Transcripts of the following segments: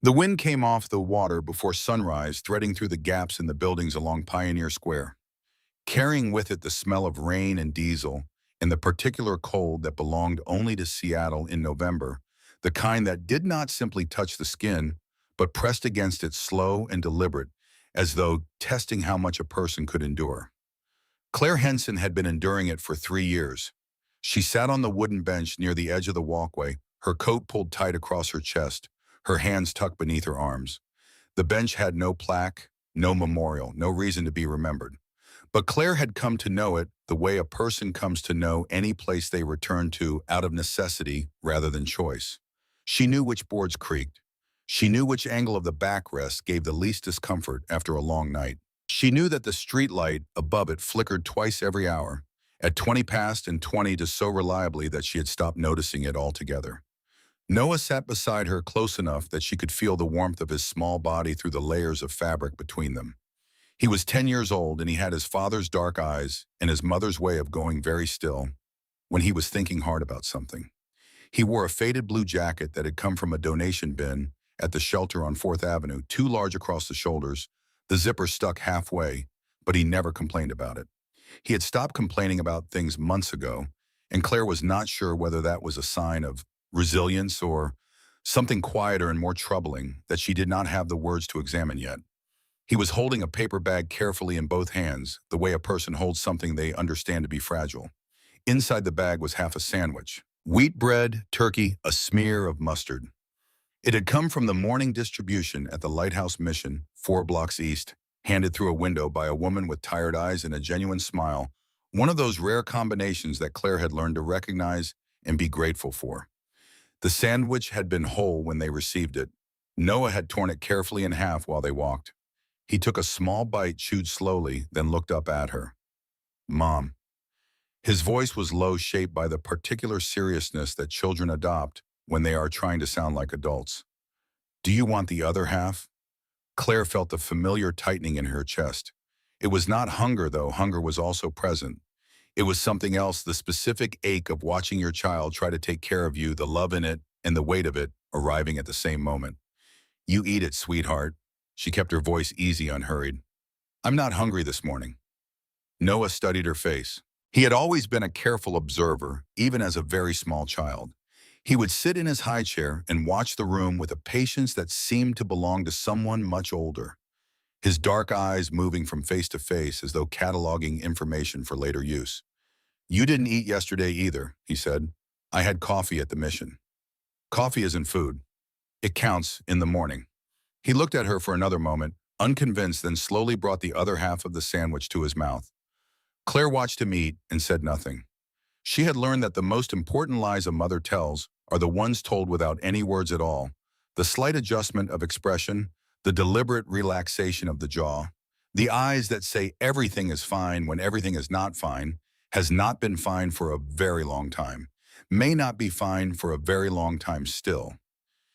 The wind came off the water before sunrise, threading through the gaps in the buildings along Pioneer Square, carrying with it the smell of rain and diesel and the particular cold that belonged only to Seattle in November, the kind that did not simply touch the skin, but pressed against it slow and deliberate, as though testing how much a person could endure. Claire Henson had been enduring it for 3 years. She sat on the wooden bench near the edge of the walkway, her coat pulled tight across her chest, her hands tucked beneath her arms. The bench had no plaque, no memorial, no reason to be remembered. But Claire had come to know it the way a person comes to know any place they return to out of necessity rather than choice. She knew which boards creaked. She knew which angle of the backrest gave the least discomfort after a long night. She knew that the street light above it flickered twice every hour, at 20 past and 20 to so reliably that she had stopped noticing it altogether. Noah sat beside her close enough that she could feel the warmth of his small body through the layers of fabric between them. He was 10 years old and he had his father's dark eyes and his mother's way of going very still when he was thinking hard about something. He wore a faded blue jacket that had come from a donation bin at the shelter on 4th Avenue, too large across the shoulders, the zipper stuck halfway, but he never complained about it. He had stopped complaining about things months ago, and Claire was not sure whether that was a sign of resilience or something quieter and more troubling that she did not have the words to examine yet. He was holding a paper bag carefully in both hands, the way a person holds something they understand to be fragile. Inside the bag was half a sandwich. Wheat bread, turkey, a smear of mustard. It had come from the morning distribution at the Lighthouse Mission, 4 blocks east, handed through a window by a woman with tired eyes and a genuine smile, one of those rare combinations that Claire had learned to recognize and be grateful for. The sandwich had been whole when they received it. Noah had torn it carefully in half while they walked. He took a small bite, chewed slowly, then looked up at her. Mom. His voice was low, shaped by the particular seriousness that children adopt when they are trying to sound like adults. Do you want the other half? Claire felt the familiar tightening in her chest. It was not hunger, though. Hunger was also present. It was something else, the specific ache of watching your child try to take care of you, the love in it and the weight of it arriving at the same moment. You eat it, sweetheart. She kept her voice easy, unhurried. I'm not hungry this morning. Noah studied her face. He had always been a careful observer, even as a very small child. He would sit in his high chair and watch the room with a patience that seemed to belong to someone much older, his dark eyes moving from face to face as though cataloging information for later use. You didn't eat yesterday either, he said. I had coffee at the mission. Coffee isn't food. It counts in the morning. He looked at her for another moment, unconvinced, then slowly brought the other half of the sandwich to his mouth. Claire watched him eat and said nothing. She had learned that the most important lies a mother tells are the ones told without any words at all. The slight adjustment of expression, the deliberate relaxation of the jaw, the eyes that say everything is fine when everything is not fine, has not been fine for a very long time, may not be fine for a very long time still.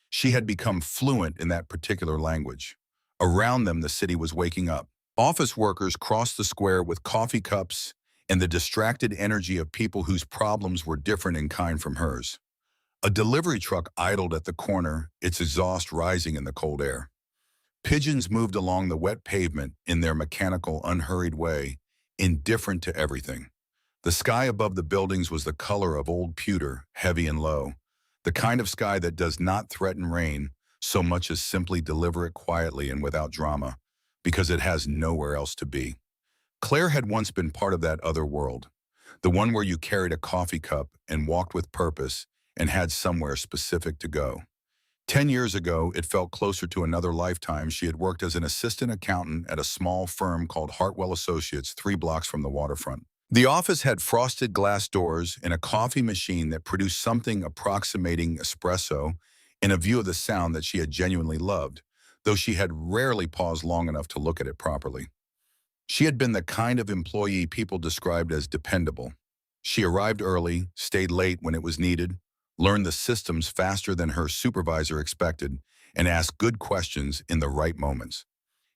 She had become fluent in that particular language. Around them, the city was waking up. Office workers crossed the square with coffee cups and the distracted energy of people whose problems were different in kind from hers. A delivery truck idled at the corner, its exhaust rising in the cold air. Pigeons moved along the wet pavement in their mechanical, unhurried way, indifferent to everything. The sky above the buildings was the color of old pewter, heavy and low, the kind of sky that does not threaten rain so much as simply deliver it quietly and without drama, because it has nowhere else to be. Claire had once been part of that other world, the one where you carried a coffee cup and walked with purpose and had somewhere specific to go. 10 years ago, it felt closer to another lifetime. She had worked as an assistant accountant at a small firm called Hartwell Associates, 3 blocks from the waterfront. The office had frosted glass doors and a coffee machine that produced something approximating espresso and a view of the sound that she had genuinely loved, though she had rarely paused long enough to look at it properly. She had been the kind of employee people described as dependable. She arrived early, stayed late when it was needed, learned the systems faster than her supervisor expected, and asked good questions in the right moments.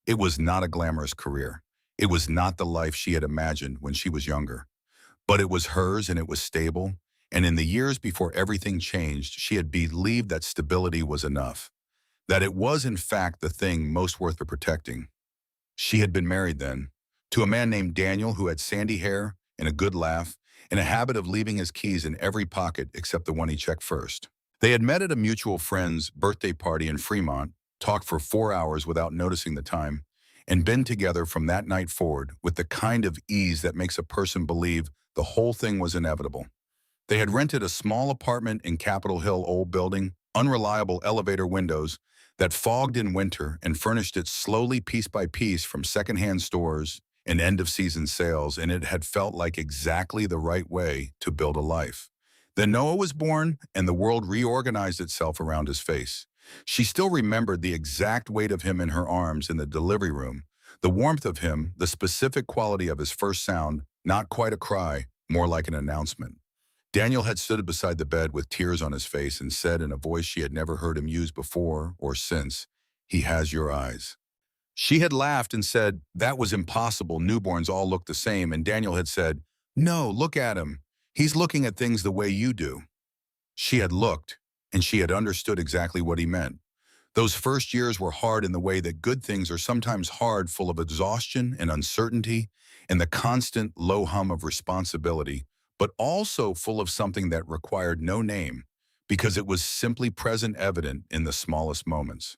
It was not a glamorous career. It was not the life she had imagined when she was younger. But it was hers and it was stable, and in the years before everything changed, she had believed that stability was enough. that it was in fact the thing most worth protecting. She had been married then, to a man named Daniel who had sandy hair and a good laugh, and a habit of leaving his keys in every pocket except the one he checked first. They had met at a mutual friend's birthday party in Fremont, talked for 4 hours without noticing the time, and been together from that night forward with the kind of ease that makes a person believe the whole thing was inevitable. They had rented a small apartment in Capitol Hill old building, unreliable elevator windows that fogged in winter and furnished it slowly piece by piece from secondhand stores and end-of-season sales, and it had felt like exactly the right way to build a life. Then Noah was born, and the world reorganized itself around his face. She still remembered the exact weight of him in her arms in the delivery room, the warmth of him, the specific quality of his first sound, not quite a cry, more like an announcement. Daniel had stood beside the bed with tears on his face and said in a voice she had never heard him use before or since, "He has your eyes." She had laughed and said, "That was impossible, newborns all look the same," and Daniel had said, "No, look at him. He's looking at things the way you do." She had looked, and she had understood exactly what he meant. Those first years were hard in the way that good things are sometimes hard, full of exhaustion and uncertainty and the constant low hum of responsibility, but also full of something that required no name because it was simply present evident in the smallest moments.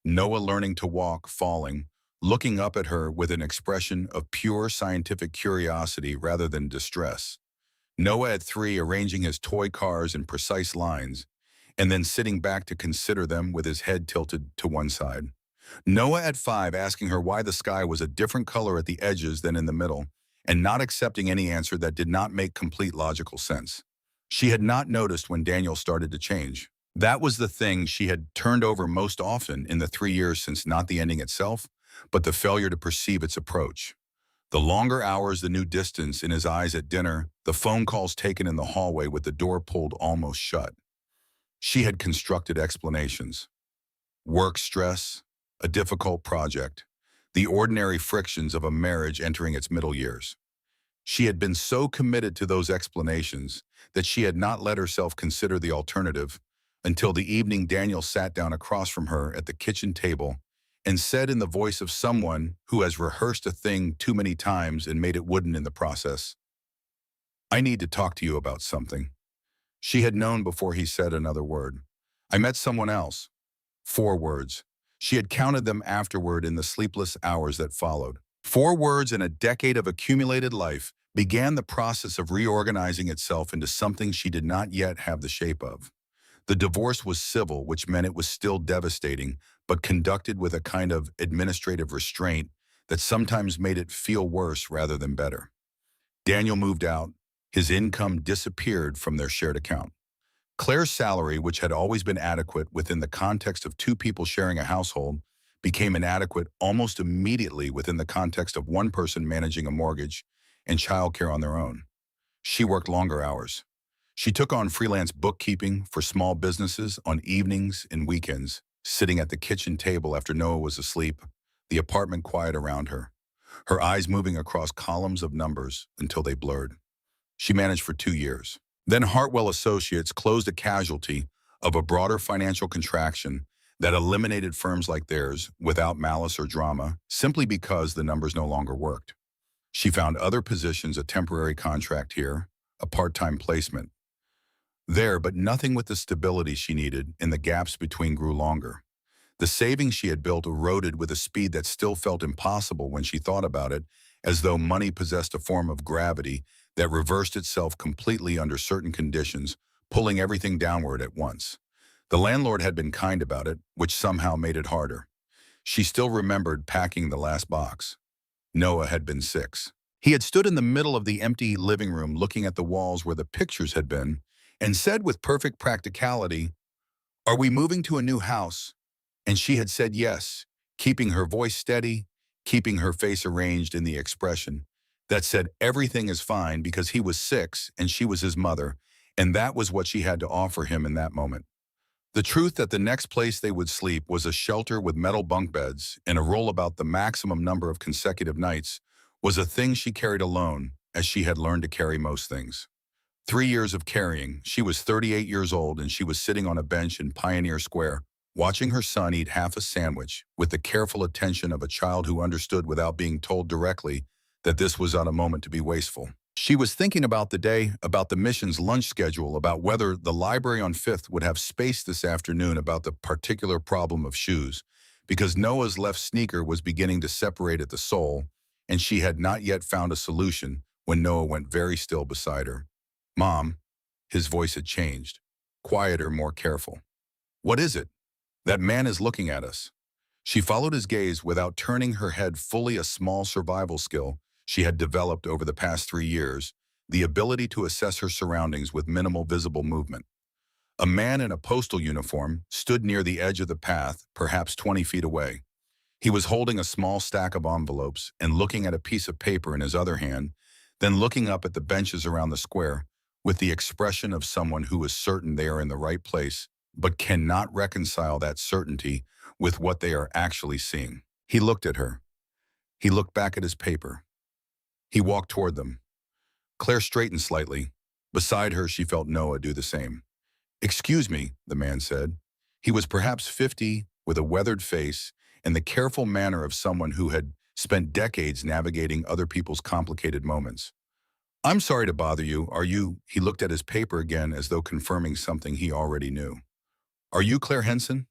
Noah learning to walk, falling, looking up at her with an expression of pure scientific curiosity rather than distress. Noah at 3 arranging his toy cars in precise lines, and then sitting back to consider them with his head tilted to one side. Noah at 5 asking her why the sky was a different color at the edges than in the middle, and not accepting any answer that did not make complete logical sense. She had not noticed when Daniel started to change. That was the thing she had turned over most often in the 3 years since, not the ending itself, but the failure to perceive its approach. The longer hours, the new distance in his eyes at dinner, the phone calls taken in the hallway with the door pulled almost shut. She had constructed explanations. Work stress, a difficult project, the ordinary frictions of a marriage entering its middle years. She had been so committed to those explanations that she had not let herself consider the alternative until the evening Daniel sat down across from her at the kitchen table and said in the voice of someone who has rehearsed a thing too many times and made it wooden in the process, "I need to talk to you about something." She had known before he said another word. "I met someone else." 4 words. She had counted them afterward in the sleepless hours that followed. 4 words in a decade of accumulated life began the process of reorganizing itself into something she did not yet have the shape of. The divorce was civil, which meant it was still devastating, but conducted with a kind of administrative restraint that sometimes made it feel worse rather than better. Daniel moved out. His income disappeared from their shared account. Claire's salary, which had always been adequate within the context of 2 people sharing a household, became inadequate almost immediately within the context of one person managing a mortgage and childcare on their own. She worked longer hours. She took on freelance bookkeeping for small businesses on evenings and weekends, sitting at the kitchen table after Noah was asleep, the apartment quiet around her, her eyes moving across columns of numbers until they blurred. She managed for 2 years. Then Hartwell Associates closed a casualty of a broader financial contraction that eliminated firms like theirs without malice or drama simply because the numbers no longer worked. She found other positions, a temporary contract here, a part-time placement there, but nothing with the stability she needed, and the gaps between grew longer. The savings she had built eroded with a speed that still felt impossible when she thought about it, as though money possessed a form of gravity that reversed itself completely under certain conditions, pulling everything downward at once. The landlord had been kind about it, which somehow made it harder. She still remembered packing the last box. Noah had been 6. He had stood in the middle of the empty living room looking at the walls where the pictures had been and said with perfect practicality, "Are we moving to a new house?" And she had said yes, keeping her voice steady, keeping her face arranged in the expression that said everything is fine because he was 6 and she was his mother, and that was what she had to offer him in that moment. The truth that the next place they would sleep was a shelter with metal bunk beds and a roll about the maximum number of consecutive nights was a thing she carried alone, as she had learned to carry most things. 3 years of carrying, she was 38 years old and she was sitting on a bench in Pioneer Square, watching her son eat half a sandwich with the careful attention of a child who understood without being told directly that this was not a moment to be wasteful. She was thinking about the day, about the mission's lunch schedule, about whether the library on Fifth would have space this afternoon, about the particular problem of shoes, because Noah's left sneaker was beginning to separate at the sole, and she had not yet found a solution when Noah went very still beside her. "Mom," his voice had changed, quieter, more careful. "What is it?" "That man is looking at us." She followed his gaze without turning her head, fully a small survival skill she had developed over the past 3 years, the ability to assess her surroundings with minimal visible movement. A man in a postal uniform stood near the edge of the path, perhaps 20 feet away. He was holding a small stack of envelopes and looking at a piece of paper in his other hand, then looking up at the benches around the square with the expression of someone who is certain they are in the right place, but cannot reconcile that certainty with what they are actually seeing. He looked at her. He looked back at his paper. He walked toward them. Claire straightened slightly. Beside her, she felt Noah do the same. "Excuse me," the man said. He was perhaps 50, with a weathered face and the careful manner of someone who had spent decades navigating other people's complicated moments. "I'm sorry to bother you. Are you—" He looked at his paper again as though confirming something he already knew. "Are you Claire Henson?"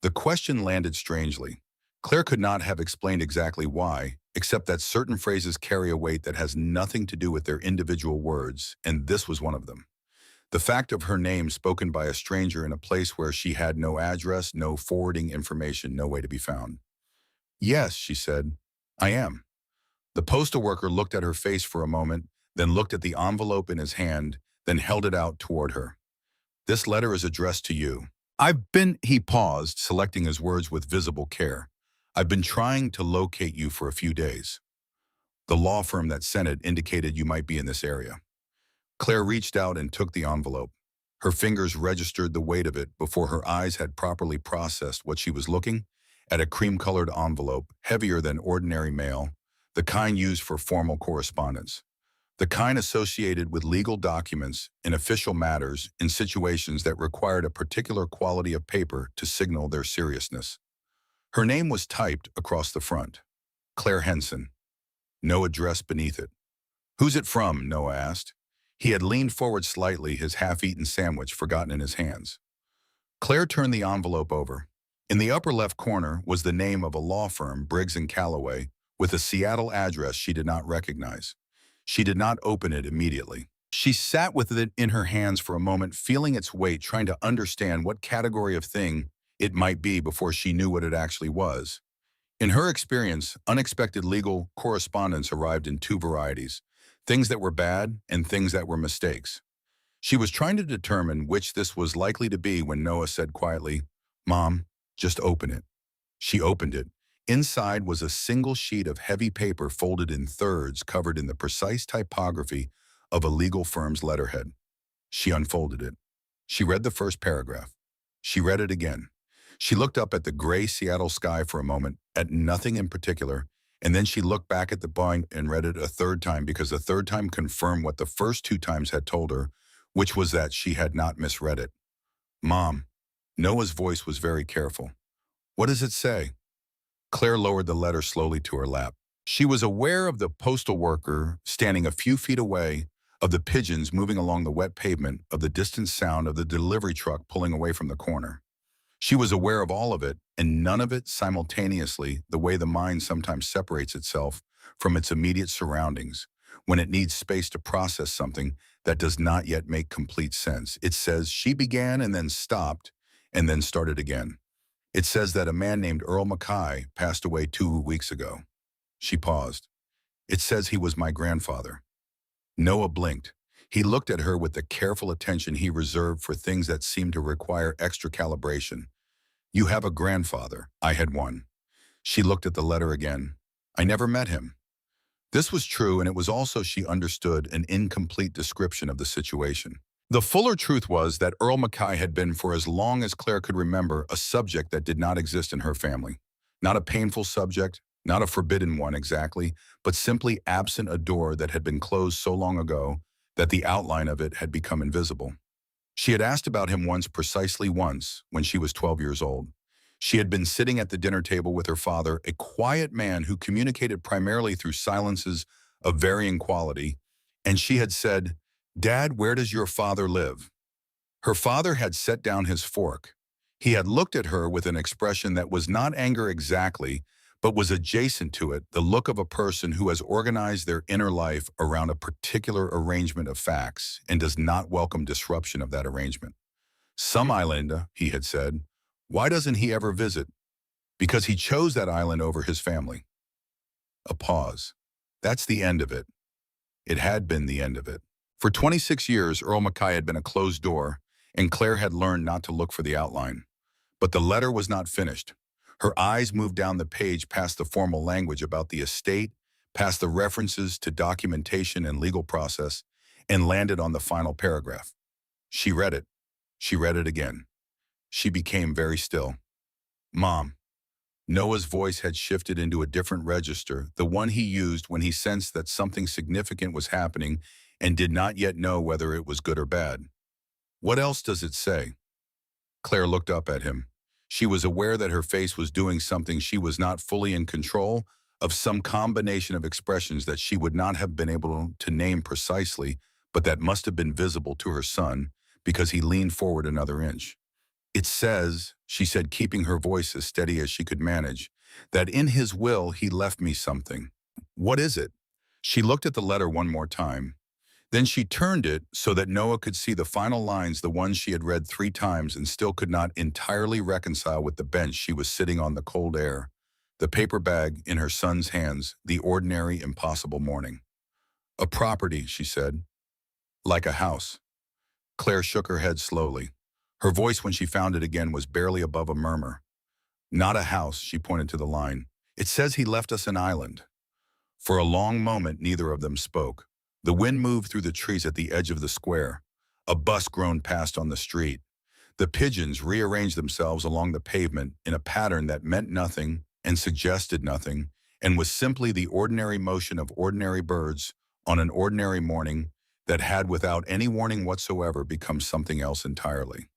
The question landed strangely. Claire could not have explained exactly why, except that certain phrases carry a weight that has nothing to do with their individual words, and this was one of them. The fact of her name spoken by a stranger in a place where she had no address, no forwarding information, no way to be found. "Yes," she said, "I am." The postal worker looked at her face for a moment, then looked at the envelope in his hand, then held it out toward her. "This letter is addressed to you. He paused, selecting his words with visible care. "I've been trying to locate you for a few days. The law firm that sent it indicated you might be in this area." Claire reached out and took the envelope. Her fingers registered the weight of it before her eyes had properly processed what she was looking at: a cream-colored envelope, heavier than ordinary mail, the kind used for formal correspondence, the kind associated with legal documents in official matters in situations that required a particular quality of paper to signal their seriousness. Her name was typed across the front. Claire Henson. No address beneath it. "Who's it from?" Noah asked. He had leaned forward slightly, his half-eaten sandwich forgotten in his hands. Claire turned the envelope over. In the upper left corner was the name of a law firm, Briggs & Calloway, with a Seattle address she did not recognize. She did not open it immediately. She sat with it in her hands for a moment, feeling its weight, trying to understand what category of thing it might be before she knew what it actually was. In her experience, unexpected legal correspondence arrived in two varieties: things that were bad and things that were mistakes. She was trying to determine which this was likely to be when Noah said quietly, "Mom, just open it." She opened it. Inside was a single sheet of heavy paper folded in thirds, covered in the precise typography of a legal firm's letterhead. She unfolded it. She read the first paragraph. She read it again. She looked up at the gray Seattle sky for a moment, at nothing in particular, and then she looked back at the bind and read it a third time, because the third time confirmed what the first two times had told her, which was that she had not misread it. "Mom." Noah's voice was very careful. "What does it say?" Claire lowered the letter slowly to her lap. She was aware of the postal worker standing a few feet away, of the pigeons moving along the wet pavement, of the distant sound of the delivery truck pulling away from the corner. She was aware of all of it, and none of it simultaneously, the way the mind sometimes separates itself from its immediate surroundings when it needs space to process something that does not yet make complete sense. It says she began and then stopped and then started again. It says that a man named Earl Mackay passed away 2 weeks ago. She paused. It says he was my grandfather. Noah blinked. He looked at her with the careful attention he reserved for things that seemed to require extra calibration. "You have a grandfather. I had one." She looked at the letter again. "I never met him." This was true, and it was also, she understood, an incomplete description of the situation. The fuller truth was that Earl Mackay had been, for as long as Claire could remember, a subject that did not exist in her family. Not a painful subject, not a forbidden one exactly, but simply absent, a door that had been closed so long ago that the outline of it had become invisible. She had asked about him once, precisely once, when she was 12 years old. She had been sitting at the dinner table with her father, a quiet man who communicated primarily through silences of varying quality, and she had said, "Dad, where does your father live?" Her father had set down his fork. He had looked at her with an expression that was not anger exactly, but was adjacent to it, the look of a person who has organized their inner life around a particular arrangement of facts and does not welcome disruption of that arrangement. Some island, he had said. Why doesn't he ever visit? Because he chose that island over his family. A pause. That's the end of it. It had been the end of it. For 26 years, Earl Mackay had been a closed door, and Claire had learned not to look for the outline. But the letter was not finished. Her eyes moved down the page past the formal language about the estate, past the references to documentation and legal process, and landed on the final paragraph. She read it. She read it again. She became very still. Mom. Noah's voice had shifted into a different register, the one he used when he sensed that something significant was happening and did not yet know whether it was good or bad. What else does it say? Claire looked up at him. She was aware that her face was doing something she was not fully in control of, some combination of expressions that she would not have been able to name precisely, but that must have been visible to her son because he leaned forward another inch. It says, she said, keeping her voice as steady as she could manage, that in his will he left me something. What is it? She looked at the letter one more time. Then she turned it so that Noah could see the final lines, the ones she had read 3 times and still could not entirely reconcile with the bench she was sitting on, the cold air, the paper bag in her son's hands, the ordinary, impossible morning. A property, she said. Like a house. Claire shook her head slowly. Her voice when she found it again was barely above a murmur. Not a house, she pointed to the line. It says he left us an island. For a long moment, neither of them spoke. The wind moved through the trees at the edge of the square. A bus groaned past on the street. The pigeons rearranged themselves along the pavement in a pattern that meant nothing and suggested nothing, and was simply the ordinary motion of ordinary birds on an ordinary morning that had, without any warning whatsoever, become something else entirely.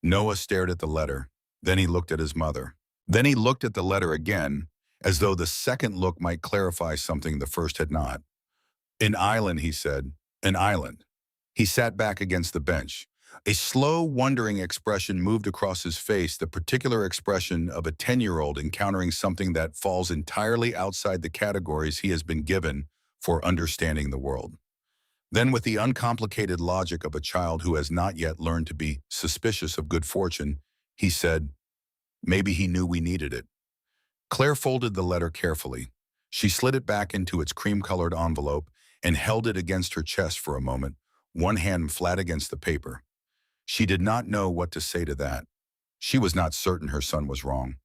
Noah stared at the letter. Then he looked at his mother. Then he looked at the letter again, as though the second look might clarify something the first had not. An island, he said. An island. He sat back against the bench. A slow, wondering expression moved across his face, the particular expression of a 10-year-old encountering something that falls entirely outside the categories he has been given for understanding the world. Then, with the uncomplicated logic of a child who has not yet learned to be suspicious of good fortune, he said, "Maybe he knew we needed it." Claire folded the letter carefully. She slid it back into its cream-colored envelope and held it against her chest for a moment, one hand flat against the paper. She did not know what to say to that. She was not certain her son was wrong.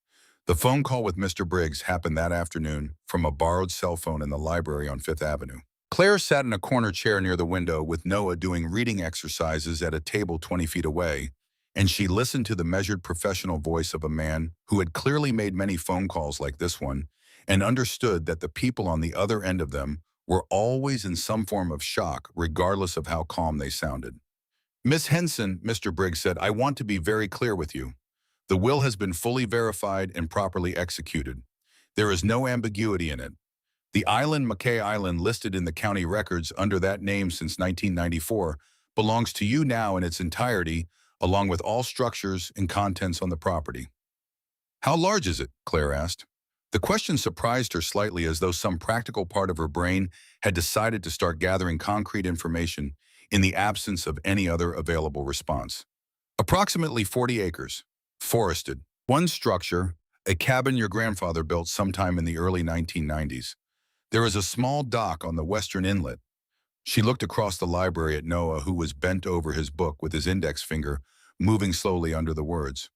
The phone call with Mr. Briggs happened that afternoon from a borrowed cell phone in the library on Fifth Avenue. Claire sat in a corner chair near the window with Noah doing reading exercises at a table 20 feet away, and she listened to the measured professional voice of a man who had clearly made many phone calls like this one and understood that the people on the other end of them were always in some form of shock, regardless of how calm they sounded. "Miss Henson," Mr. Briggs said, "I want to be very clear with you. The will has been fully verified and properly executed. There is no ambiguity in it. The island, Mackay Island, listed in the county records under that name since 1994, belongs to you now in its entirety, along with all structures and contents on the property." "How large is it?" Claire asked. The question surprised her slightly, as though some practical part of her brain had decided to start gathering concrete information in the absence of any other available response. "Approximately 40 acres. Forested. One structure, a cabin your grandfather built sometime in the early 1990s. There is a small dock on the western inlet." She looked across the library at Noah, who was bent over his book with his index finger moving slowly under the words.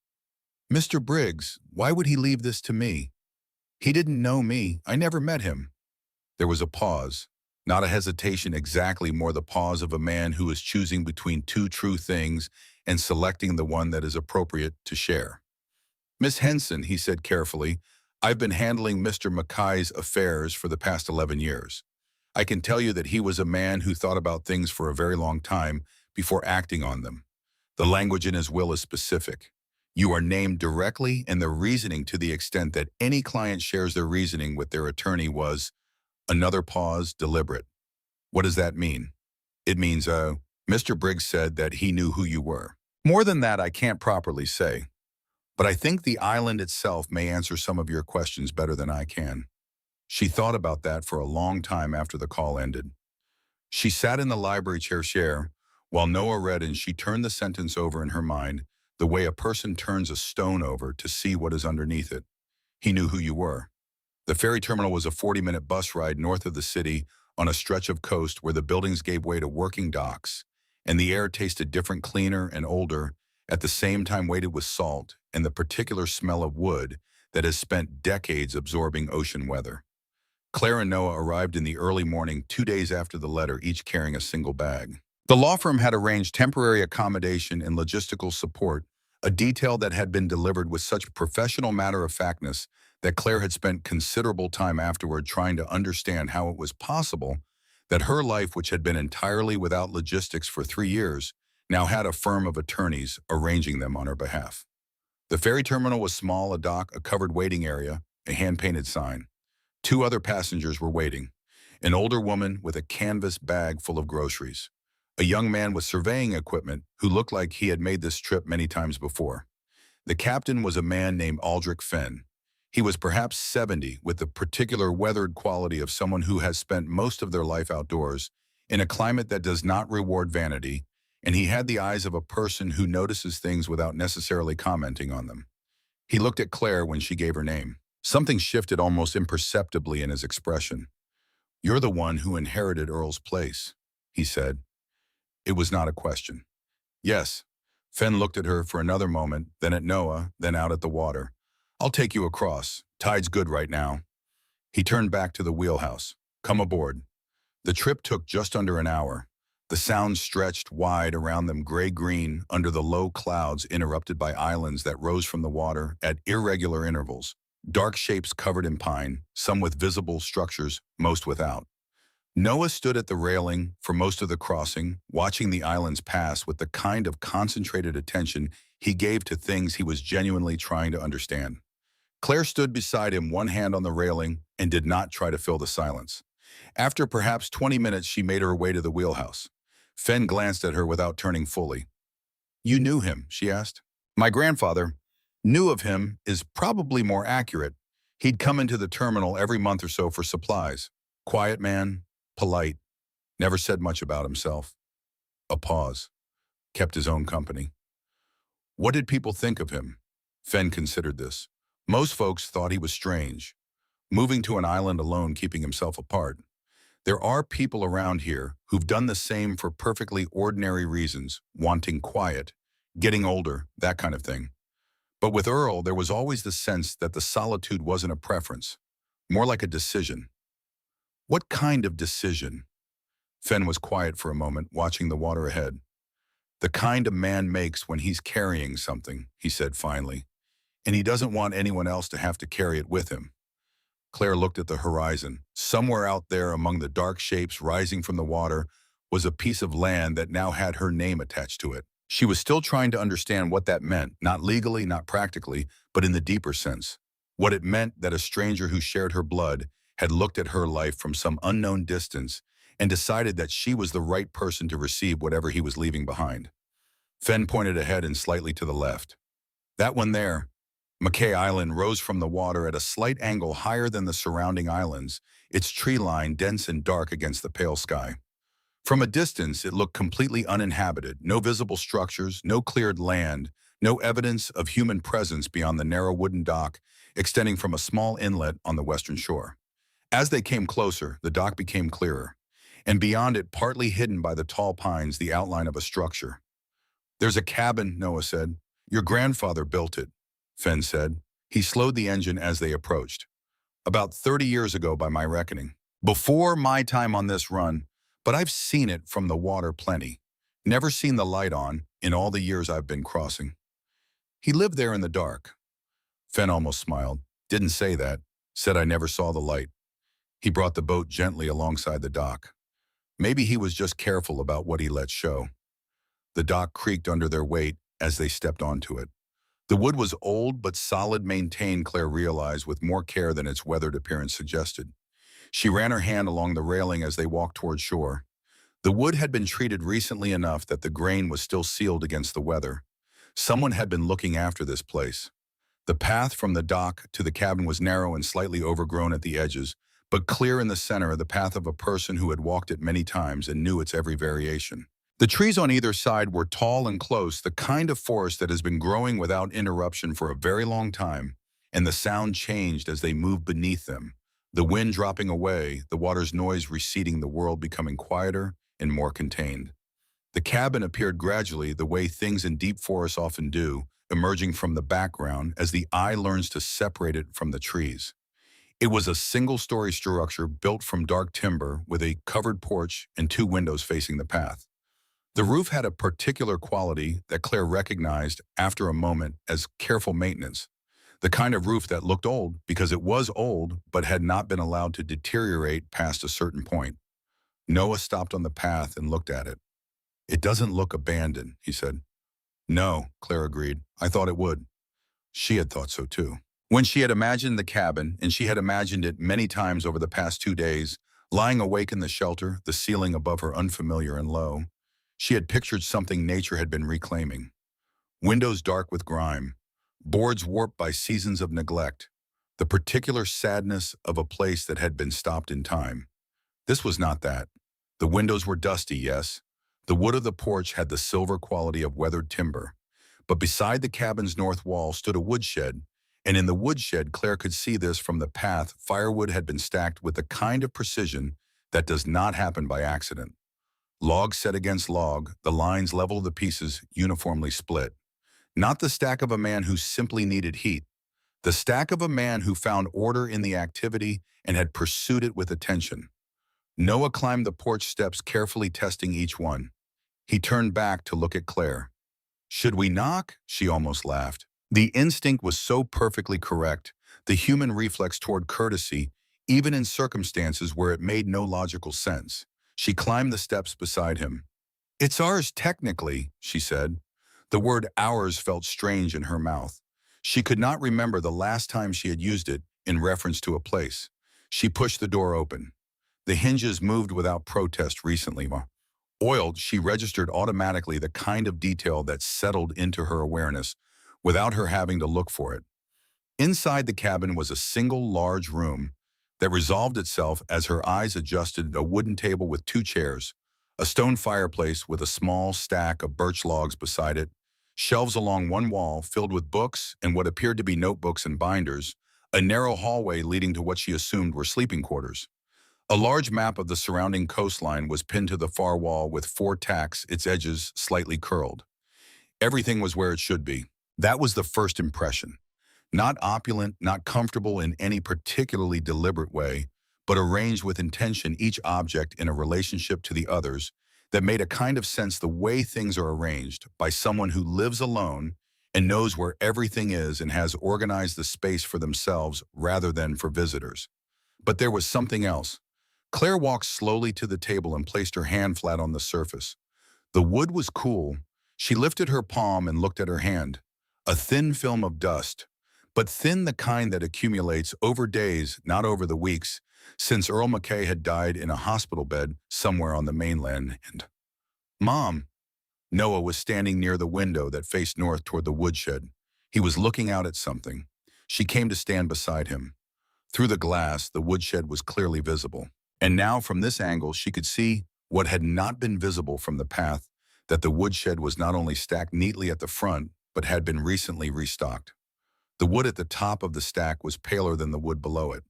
"Mr. Briggs, why would he leave this to me? He didn't know me. I never met him." There was a pause, not a hesitation exactly, more the pause of a man who is choosing between 2 true things and selecting the one that is appropriate to share. "Miss Henson," he said carefully, "I've been handling Mr. Mackay's affairs for the past 11 years. I can tell you that he was a man who thought about things for a very long time before acting on them. The language in his will is specific. You are named directly, and the reasoning, to the extent that any client shares their reasoning with their attorney, was, another pause, deliberate. What does that mean? It means, Mr. Briggs said that he knew who you were. More than that, I can't properly say. But I think the island itself may answer some of your questions better than I can. She thought about that for a long time after the call ended. She sat in the library chair while Noah read, and she turned the sentence over in her mind the way a person turns a stone over to see what is underneath it. He knew who you were. The ferry terminal was a 40-minute bus ride north of the city on a stretch of coast where the buildings gave way to working docks, and the air tasted different, cleaner and older, at the same time weighted with salt and the particular smell of wood that has spent decades absorbing ocean weather. Claire and Noah arrived in the early morning 2 days after the letter, each carrying a single bag. The law firm had arranged temporary accommodation and logistical support, a detail that had been delivered with such professional matter-of-factness that Claire had spent considerable time afterward trying to understand how it was possible that her life, which had been entirely without logistics for 3 years, now had a firm of attorneys arranging them on her behalf. The ferry terminal was small: a dock, a covered waiting area, a hand-painted sign. 2 other passengers were waiting: an older woman with a canvas bag full of groceries, a young man with surveying equipment who looked like he had made this trip many times before. The captain was a man named Aldrich Fenn. He was perhaps 70, with the particular weathered quality of someone who has spent most of their life outdoors, in a climate that does not reward vanity, and he had the eyes of a person who notices things without necessarily commenting on them. He looked at Claire when she gave her name. Something shifted almost imperceptibly in his expression. "You're the one who inherited Earl's place," he said. It was not a question. "Yes." Fenn looked at her for another moment, then at Noah, then out at the water. "I'll take you across. Tide's good right now." He turned back to the wheelhouse. "Come aboard." The trip took just under an hour. The sound stretched wide around them, gray-green, under the low clouds interrupted by islands that rose from the water at irregular intervals. Dark shapes covered in pine, some with visible structures, most without. Noah stood at the railing for most of the crossing, watching the islands pass with the kind of concentrated attention he gave to things he was genuinely trying to understand. Claire stood beside him, one hand on the railing, and did not try to fill the silence. After perhaps 20 minutes, she made her way to the wheelhouse. Fenn glanced at her without turning fully. "You knew him?" she asked. "My grandfather. Knew of him is probably more accurate. He'd come into the terminal every month or so for supplies. Quiet man, polite, never said much about himself." A pause. Kept his own company. What did people think of him? Fenn considered this. Most folks thought he was strange, moving to an island alone, keeping himself apart. There are people around here who've done the same for perfectly ordinary reasons, wanting quiet, getting older, that kind of thing. But with Earl, there was always the sense that the solitude wasn't a preference, more like a decision. What kind of decision? Fenn was quiet for a moment, watching the water ahead. "The kind a man makes when he's carrying something," he said finally, "and he doesn't want anyone else to have to carry it with him." Claire looked at the horizon. Somewhere out there among the dark shapes rising from the water was a piece of land that now had her name attached to it. She was still trying to understand what that meant, not legally, not practically, but in the deeper sense. What it meant that a stranger who shared her blood had looked at her life from some unknown distance and decided that she was the right person to receive whatever he was leaving behind. Fenn pointed ahead and slightly to the left. "That one there." Mackay Island rose from the water at a slight angle higher than the surrounding islands, its tree line dense and dark against the pale sky. From a distance, it looked completely uninhabited, no visible structures, no cleared land, no evidence of human presence beyond the narrow wooden dock extending from a small inlet on the western shore. As they came closer, the dock became clearer, and beyond it, partly hidden by the tall pines, the outline of a structure. "There's a cabin," Noah said. "Your grandfather built it," Fenn said. He slowed the engine as they approached. "About 30 years ago by my reckoning. Before my time on this run, but I've seen it from the water plenty. Never seen the light on in all the years I've been crossing." "He lived there in the dark." Fenn almost smiled. "Didn't say that. Said I never saw the light." He brought the boat gently alongside the dock. Maybe he was just careful about what he let show. The dock creaked under their weight as they stepped onto it. The wood was old but solid, maintained, Claire realized, with more care than its weathered appearance suggested. She ran her hand along the railing as they walked toward shore. The wood had been treated recently enough that the grain was still sealed against the weather. Someone had been looking after this place. The path from the dock to the cabin was narrow and slightly overgrown at the edges, but clear in the center, the path of a person who had walked it many times and knew its every variation. The trees on either side were tall and close, the kind of forest that has been growing without interruption for a very long time, and the sound changed as they moved beneath them. The wind dropping away, the water's noise receding, the world becoming quieter and more contained. The cabin appeared gradually, the way things in deep forests often do, emerging from the background as the eye learns to separate it from the trees. It was a single-story structure built from dark timber with a covered porch and two windows facing the path. The roof had a particular quality that Claire recognized after a moment as careful maintenance, the kind of roof that looked old because it was old but had not been allowed to deteriorate past a certain point. Noah stopped on the path and looked at it. "It doesn't look abandoned," he said. "No," Claire agreed. "I thought it would." She had thought so too. When she had imagined the cabin, and she had imagined it many times over the past 2 days, lying awake in the shelter, the ceiling above her unfamiliar and low, she had pictured something nature had been reclaiming. Windows dark with grime, boards warped by seasons of neglect, the particular sadness of a place that had been stopped in time. This was not that. The windows were dusty, yes. The wood of the porch had the silver quality of weathered timber. But beside the cabin's north wall stood a woodshed, and in the woodshed, Claire could see this from the path, firewood had been stacked with the kind of precision that does not happen by accident. Log set against log, the lines level, the pieces uniformly split. Not the stack of a man who simply needed heat. The stack of a man who found order in the activity and had pursued it with attention. Noah climbed the porch steps, carefully testing each one. He turned back to look at Claire. "Should we knock?" She almost laughed. The instinct was so perfectly correct, the human reflex toward courtesy, even in circumstances where it made no logical sense. She climbed the steps beside him. "It's ours technically," she said. The word ours felt strange in her mouth. She could not remember the last time she had used it in reference to a place. She pushed the door open. The hinges moved without protest recently. Oiled, she registered automatically the kind of detail that settled into her awareness without her having to look for it. Inside the cabin was a single large room that resolved itself as her eyes adjusted: a wooden table with two chairs, a stone fireplace with a small stack of birch logs beside it, shelves along one wall filled with books and what appeared to be notebooks and binders, a narrow hallway leading to what she assumed were sleeping quarters. A large map of the surrounding coastline was pinned to the far wall with 4 tacks, its edges slightly curled. Everything was where it should be. That was the first impression. Not opulent, not comfortable in any particularly deliberate way, but arranged with intention, each object in a relationship to the others that made a kind of sense, the way things are arranged by someone who lives alone and knows where everything is and has organized the space for themselves rather than for visitors. But there was something else. Claire walked slowly to the table and placed her hand flat on the surface. The wood was cool. She lifted her palm and looked at her hand. A thin film of dust, but thin, the kind that accumulates over days, not over the weeks, since Earl McKay had died in a hospital bed somewhere on the mainland. And "Mom." Noah was standing near the window that faced north toward the woodshed. He was looking out at something. She came to stand beside him. Through the glass, the woodshed was clearly visible. And now from this angle, she could see what had not been visible from the path, that the woodshed was not only stacked neatly at the front, but had been recently restocked. The wood at the top of the stack was paler than the wood below it.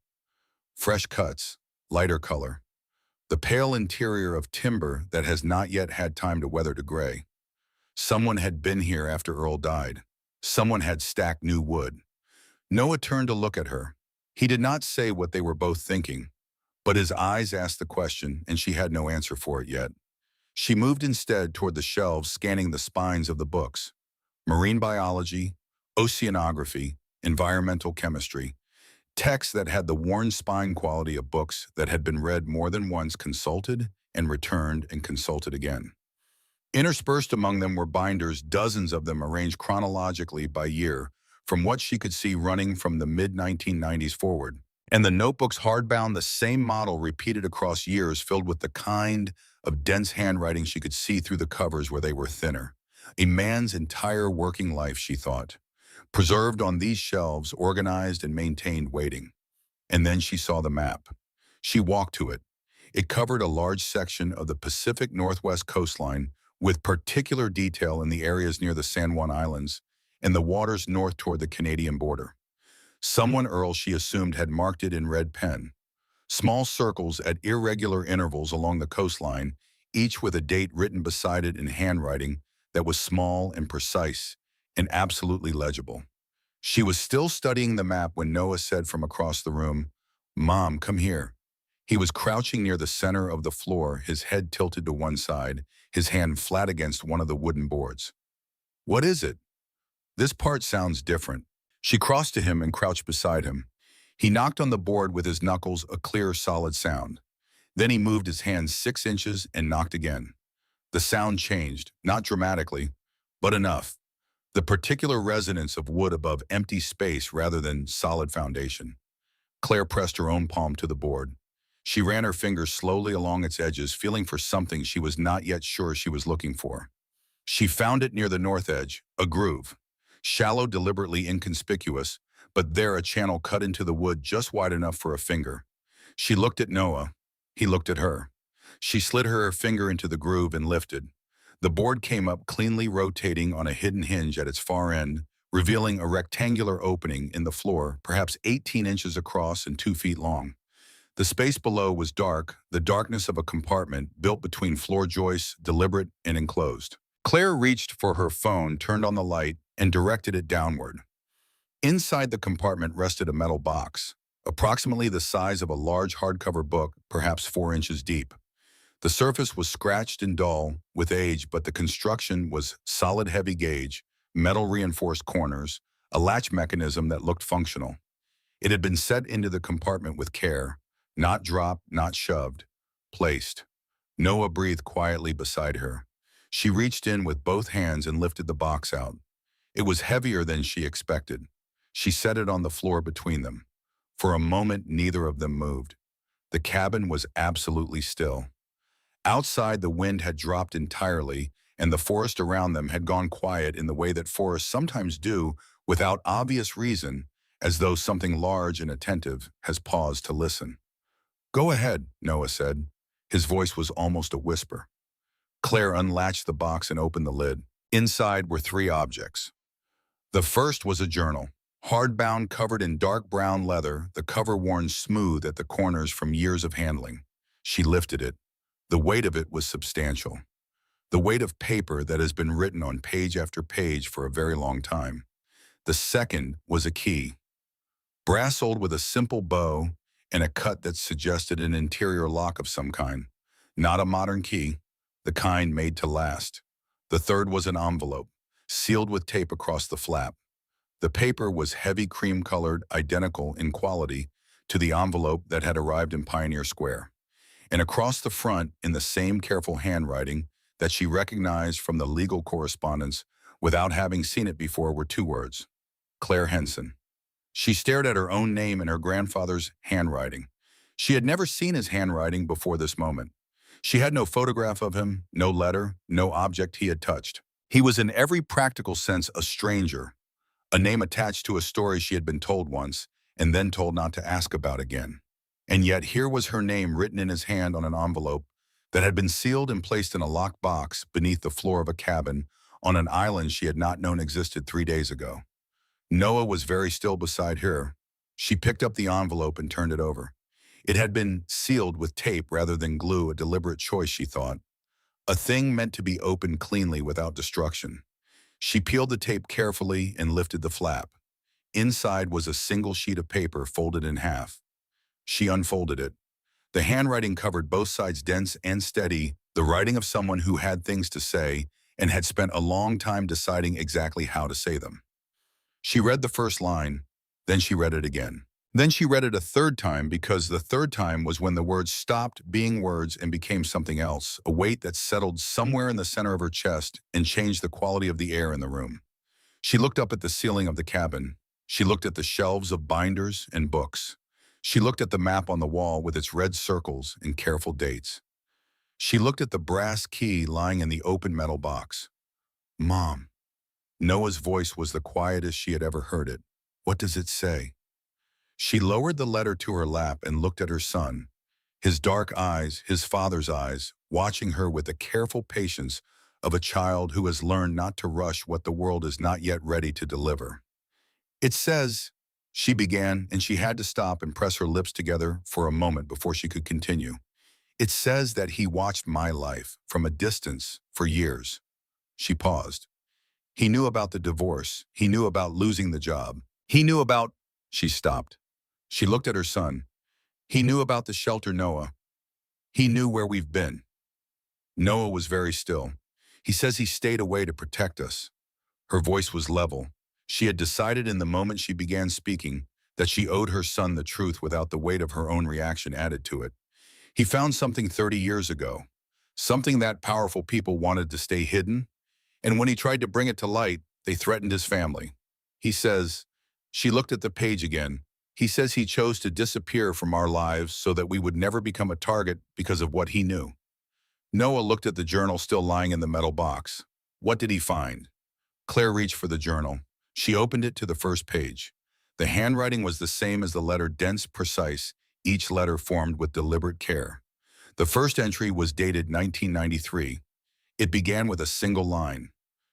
Fresh cuts, lighter color. The pale interior of timber that has not yet had time to weather to gray. Someone had been here after Earl died. Someone had stacked new wood. Noah turned to look at her. He did not say what they were both thinking, but his eyes asked the question, and she had no answer for it yet. She moved instead toward the shelves, scanning the spines of the books. Marine biology, oceanography, environmental chemistry. Texts that had the worn spine quality of books that had been read more than once, consulted and returned and consulted again. Interspersed among them were binders, dozens of them arranged chronologically by year, from what she could see running from the mid-1990s forward. And the notebooks hardbound, the same model repeated across years, filled with the kind of dense handwriting she could see through the covers where they were thinner. A man's entire working life, she thought, preserved on these shelves, organized and maintained, waiting. And then she saw the map. She walked to it. It covered a large section of the Pacific Northwest coastline, with particular detail in the areas near the San Juan Islands and the waters north toward the Canadian border. Someone, Earl, she assumed, had marked it in red pen. Small circles at irregular intervals along the coastline, each with a date written beside it in handwriting that was small and precise and absolutely legible. She was still studying the map when Noah said from across the room, "Mom, come here." He was crouching near the center of the floor, his head tilted to one side, his hand flat against one of the wooden boards. "What is it? This part sounds different." She crossed to him and crouched beside him. He knocked on the board with his knuckles, a clear, solid sound. Then he moved his hand 6 inches and knocked again. The sound changed, not dramatically, but enough. The particular resonance of wood above empty space rather than solid foundation. Claire pressed her own palm to the board. She ran her fingers slowly along its edges, feeling for something she was not yet sure she was looking for. She found it near the north edge, a groove. Shallow, deliberately inconspicuous, but there a channel cut into the wood just wide enough for a finger. She looked at Noah. He looked at her. She slid her finger into the groove and lifted. The board came up, cleanly rotating on a hidden hinge at its far end, revealing a rectangular opening in the floor, perhaps 18 inches across and 2 feet long. The space below was dark, the darkness of a compartment built between floor joists, deliberate and enclosed. Claire reached for her phone, turned on the light, and directed it downward. Inside the compartment rested a metal box, approximately the size of a large hardcover book, perhaps 4 inches deep. The surface was scratched and dull with age, but the construction was solid, heavy gauge, metal-reinforced corners, a latch mechanism that looked functional. It had been set into the compartment with care, not dropped, not shoved, placed. Noah breathed quietly beside her. She reached in with both hands and lifted the box out. It was heavier than she expected. She set it on the floor between them. For a moment, neither of them moved. The cabin was absolutely still. Outside, the wind had dropped entirely, and the forest around them had gone quiet in the way that forests sometimes do without obvious reason, as though something large and attentive has paused to listen. "Go ahead," Noah said. His voice was almost a whisper. Claire unlatched the box and opened the lid. Inside were 3 objects. The first was a journal, hardbound, covered in dark brown leather, the cover worn smooth at the corners from years of handling. She lifted it. The weight of it was substantial. The weight of paper that has been written on page after page for a very long time. The second was a key. Brass-old with a simple bow and a cut that suggested an interior lock of some kind. Not a modern key, the kind made to last. The third was an envelope, sealed with tape across the flap. The paper was heavy cream-colored, identical in quality to the envelope that had arrived in Pioneer Square. And across the front, in the same careful handwriting that she recognized from the legal correspondence without having seen it before, were 2 words: Claire Henson. She stared at her own name in her grandfather's handwriting. She had never seen his handwriting before this moment. She had no photograph of him, no letter, no object he had touched. He was in every practical sense a stranger, a name attached to a story she had been told once and then told not to ask about again. And yet here was her name written in his hand on an envelope that had been sealed and placed in a locked box beneath the floor of a cabin on an island she had not known existed 3 days ago. Noah was very still beside her. She picked up the envelope and turned it over. It had been sealed with tape rather than glue, a deliberate choice, she thought. A thing meant to be opened cleanly without destruction. She peeled the tape carefully and lifted the flap. Inside was a single sheet of paper folded in half. She unfolded it. The handwriting covered both sides, dense and steady, the writing of someone who had things to say and had spent a long time deciding exactly how to say them. She read the first line, then she read it again. Then she read it a third time because the third time was when the words stopped being words and became something else, a weight that settled somewhere in the center of her chest and changed the quality of the air in the room. She looked up at the ceiling of the cabin. She looked at the shelves of binders and books. She looked at the map on the wall with its red circles and careful dates. She looked at the brass key lying in the open metal box. Mom. Noah's voice was the quietest she had ever heard it. What does it say? She lowered the letter to her lap and looked at her son, his dark eyes, his father's eyes, watching her with the careful patience of a child who has learned not to rush what the world is not yet ready to deliver. It says, she began, and she had to stop and press her lips together for a moment before she could continue. It says that he watched my life from a distance for years. She paused. He knew about the divorce. He knew about losing the job. He knew about... She stopped. She looked at her son. He knew about the shelter, Noah. He knew where we've been. Noah was very still. He says he stayed away to protect us. Her voice was level. She had decided in the moment she began speaking that she owed her son the truth without the weight of her own reaction added to it. He found something 30 years ago, something that powerful people wanted to stay hidden, and when he tried to bring it to light, they threatened his family. He says, she looked at the page again. He says he chose to disappear from our lives so that we would never become a target because of what he knew. Noah looked at the journal still lying in the metal box. What did he find? Claire reached for the journal. She opened it to the first page. The handwriting was the same as the letter, dense, precise, each letter formed with deliberate care. The first entry was dated 1993. It began with a single line.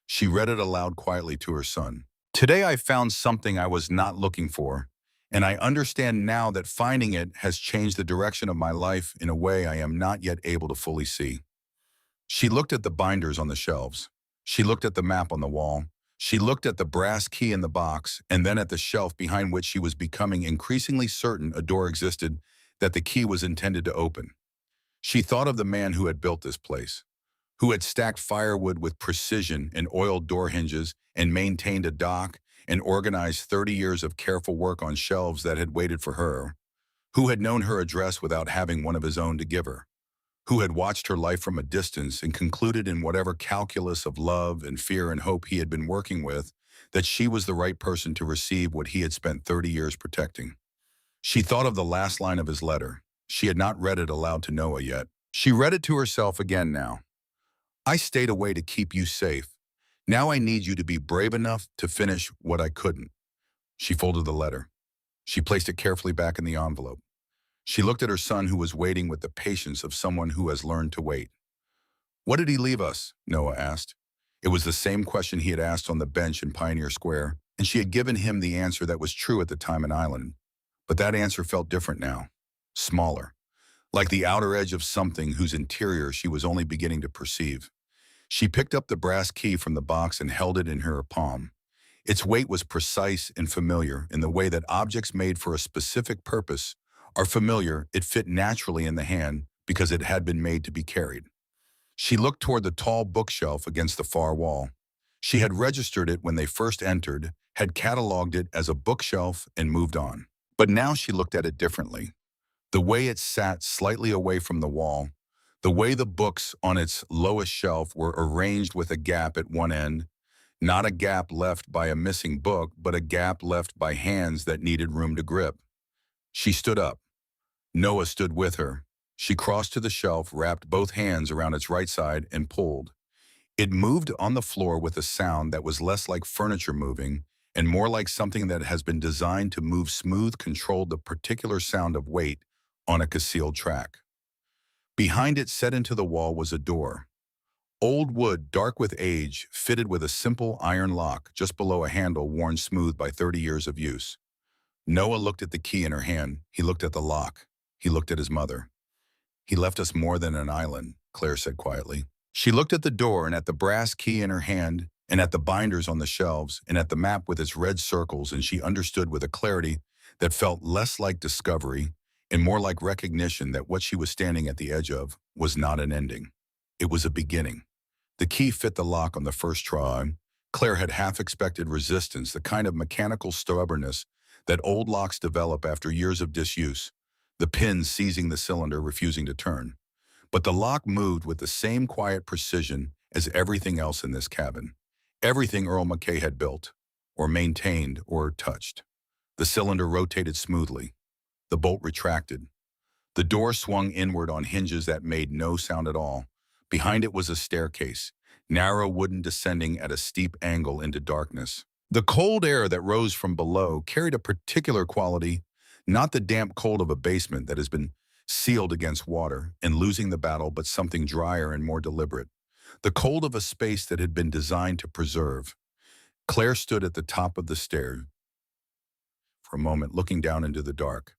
She read it aloud quietly to her son. Today I found something I was not looking for, and I understand now that finding it has changed the direction of my life in a way I am not yet able to fully see. She looked at the binders on the shelves. She looked at the map on the wall. She looked at the brass key in the box, and then at the shelf behind which she was becoming increasingly certain a door existed that the key was intended to open. She thought of the man who had built this place, who had stacked firewood with precision and oiled door hinges and maintained a dock and organized 30 years of careful work on shelves that had waited for her, who had known her address without having one of his own to give her, who had watched her life from a distance and concluded in whatever calculus of love and fear and hope he had been working with that she was the right person to receive what he had spent 30 years protecting. She thought of the last line of his letter. She had not read it aloud to Noah yet. She read it to herself again now. I stayed away to keep you safe. Now I need you to be brave enough to finish what I couldn't. She folded the letter. She placed it carefully back in the envelope. She looked at her son, who was waiting with the patience of someone who has learned to wait. What did he leave us? Noah asked. It was the same question he had asked on the bench in Pioneer Square, and she had given him the answer that was true at the time in Island. But that answer felt different now, smaller, like the outer edge of something whose interior she was only beginning to perceive. She picked up the brass key from the box and held it in her palm. Its weight was precise and familiar in the way that objects made for a specific purpose are familiar. It fit naturally in the hand because it had been made to be carried. She looked toward the tall bookshelf against the far wall. She had registered it when they first entered, had cataloged it as a bookshelf and moved on. But now she looked at it differently. The way it sat slightly away from the wall, the way the books on its lowest shelf were arranged with a gap at one end, not a gap left by a missing book, but a gap left by hands that needed room to grip. She stood up. Noah stood with her. She crossed to the shelf, wrapped both hands around its right side, and pulled. It moved on the floor with a sound that was less like furniture moving and more like something that has been designed to move smooth, controlled, the particular sound of weight on a concealed track. Behind it, set into the wall, was a door. Old wood, dark with age, fitted with a simple iron lock just below a handle worn smooth by 30 years of use. Noah looked at the key in her hand. He looked at the lock. He looked at his mother. He left us more than an island, Claire said quietly. She looked at the door and at the brass key in her hand and at the binders on the shelves and at the map with its red circles, and she understood with a clarity that felt less like discovery and more like recognition that what she was standing at the edge of was not an ending. It was a beginning. The key fit the lock on the first try. Claire had half expected resistance, the kind of mechanical stubbornness that old locks develop after years of disuse, the pins seizing the cylinder refusing to turn. But the lock moved with the same quiet precision as everything else in this cabin. Everything Earl McKay had built, or maintained, or touched. The cylinder rotated smoothly. The bolt retracted. The door swung inward on hinges that made no sound at all. Behind it was a staircase, narrow wooden descending at a steep angle into darkness. The cold air that rose from below carried a particular quality, not the damp cold of a basement that has been sealed against water and losing the battle, but something drier and more deliberate. The cold of a space that had been designed to preserve. Claire stood at the top of the stairs for a moment, looking down into the dark.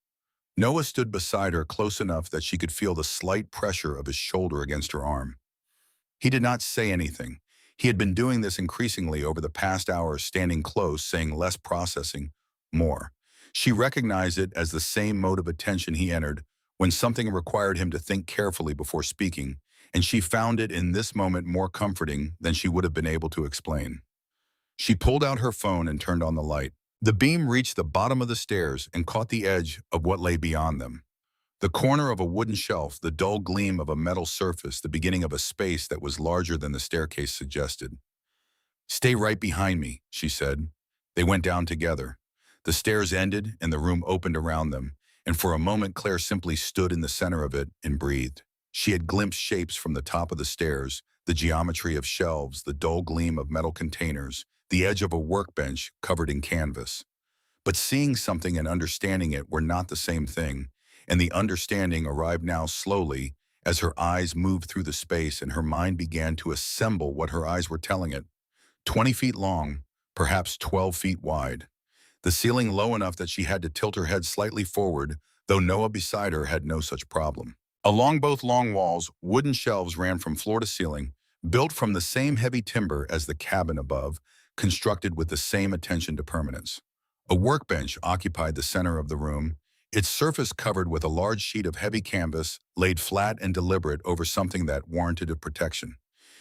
Noah stood beside her close enough that she could feel the slight pressure of his shoulder against her arm. He did not say anything. He had been doing this increasingly over the past hours, standing close, saying less, processing more. She recognized it as the same mode of attention he entered when something required him to think carefully before speaking, and she found it in this moment more comforting than she would have been able to explain. She pulled out her phone and turned on the light. The beam reached the bottom of the stairs and caught the edge of what lay beyond them. The corner of a wooden shelf, the dull gleam of a metal surface, the beginning of a space that was larger than the staircase suggested. "Stay right behind me," she said. They went down together. The stairs ended and the room opened around them, and for a moment Claire simply stood in the center of it and breathed. She had glimpsed shapes from the top of the stairs, the geometry of shelves, the dull gleam of metal containers, the edge of a workbench covered in canvas. But seeing something and understanding it were not the same thing, and the understanding arrived now slowly as her eyes moved through the space and her mind began to assemble what her eyes were telling it. 20 feet long, perhaps 12 feet wide. The ceiling low enough that she had to tilt her head slightly forward, though Noah beside her had no such problem. Along both long walls, wooden shelves ran from floor to ceiling, built from the same heavy timber as the cabin above, constructed with the same attention to permanence. A workbench occupied the center of the room, its surface covered with a large sheet of heavy canvas laid flat and deliberate over something that warranted of protection.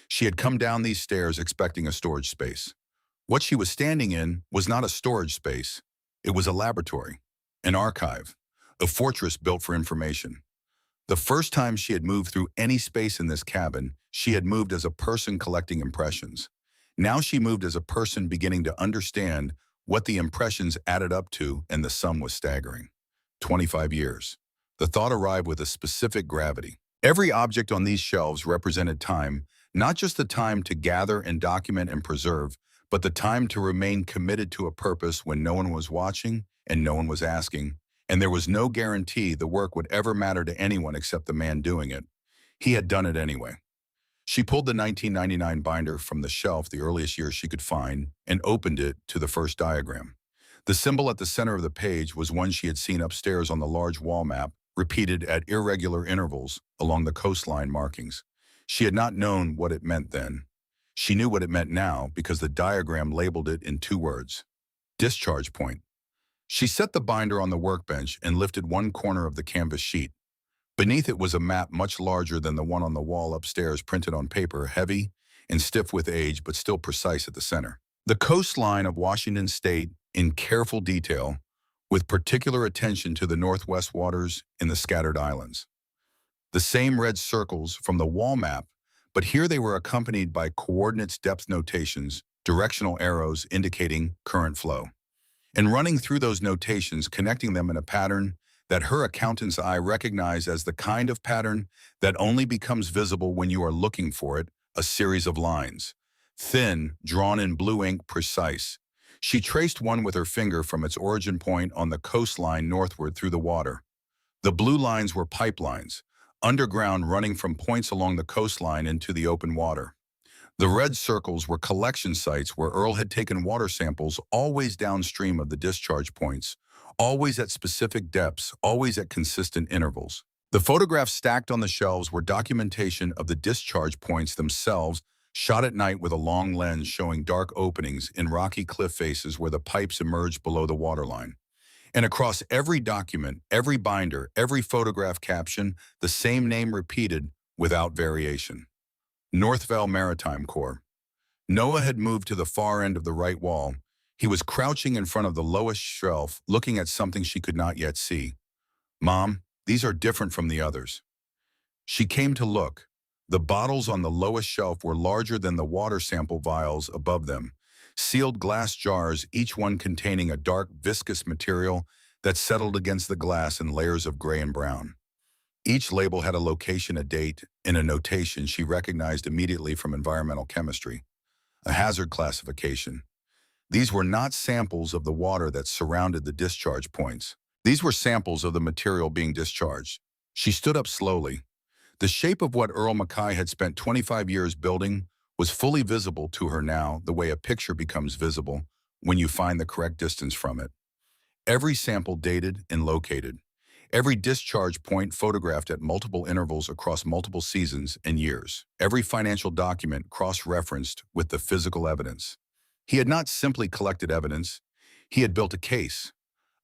She had come down these stairs expecting a storage space. What she was standing in was not a storage space. It was a laboratory, an archive, a fortress built for information. The first time she had moved through any space in this cabin, she had moved as a person collecting impressions. Now she moved as a person beginning to understand what the impressions added up to, and the sum was staggering. 25 years. The thought arrived with a specific gravity. Every object on these shelves represented time, not just the time to gather and document and preserve, but the time to remain committed to a purpose when no one was watching and no one was asking, and there was no guarantee the work would ever matter to anyone except the man doing it. He had done it anyway. She pulled the 1999 binder from the shelf, the earliest year she could find, and opened it to the first diagram. The symbol at the center of the page was one she had seen upstairs on the large wall map, repeated at irregular intervals along the coastline markings. She had not known what it meant then. She knew what it meant now because the diagram labeled it in 2 words: discharge point. She set the binder on the workbench and lifted one corner of the canvas sheet. Beneath it was a map much larger than the one on the wall upstairs, printed on paper, heavy and stiff with age, but still precise at the center. The coastline of Washington State in careful detail, with particular attention to the northwest waters and the scattered islands. The same red circles from the wall map, but here they were accompanied by coordinates, depth notations, directional arrows indicating current flow. And running through those notations, connecting them in a pattern that her accountant's eye recognized as the kind of pattern that only becomes visible when you are looking for it, a series of lines. Thin, drawn in blue ink, precise. She traced one with her finger from its origin point on the coastline northward through the water. The blue lines were pipelines, underground, running from points along the coastline into the open water. The red circles were collection sites where Earl had taken water samples, always downstream of the discharge points, always at specific depths, always at consistent intervals. The photographs stacked on the shelves were documentation of the discharge points themselves, shot at night with a long lens showing dark openings in rocky cliff faces where the pipes emerged below the waterline. And across every document, every binder, every photograph caption, the same name repeated without variation: Northvale Maritime Corps. Noah had moved to the far end of the right wall. He was crouching in front of the lowest shelf, looking at something she could not yet see. "Mom, these are different from the others." She came to look. The bottles on the lowest shelf were larger than the water sample vials above them, sealed glass jars, each one containing a dark, viscous material that settled against the glass in layers of gray and brown. Each label had a location, a date, and a notation she recognized immediately from environmental chemistry, a hazard classification. These were not samples of the water that surrounded the discharge points. These were samples of the material being discharged. She stood up slowly. The shape of what Earl Mackay had spent 25 years building was fully visible to her now, the way a picture becomes visible when you find the correct distance from it. Every sample dated and located. Every discharge point photographed at multiple intervals across multiple seasons and years. Every financial document cross-referenced with the physical evidence. He had not simply collected evidence, he had built a case.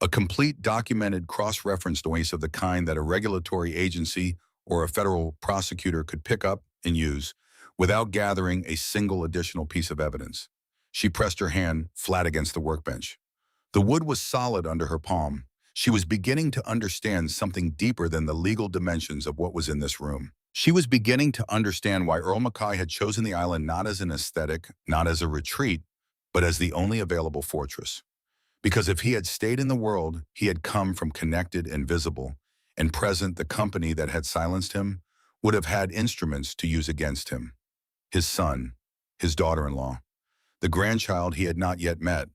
A complete documented cross-referenced case of the kind that a regulatory agency or a federal prosecutor could pick up and use without gathering a single additional piece of evidence. She pressed her hand flat against the workbench. The wood was solid under her palm. She was beginning to understand something deeper than the legal dimensions of what was in this room. She was beginning to understand why Earl Mackay had chosen the island not as an aesthetic, not as a retreat, but as the only available fortress. Because if he had stayed in the world, he had come from connected and visible, and present the company that had silenced him would have had instruments to use against him. His son, his daughter-in-law, the grandchild he had not yet met.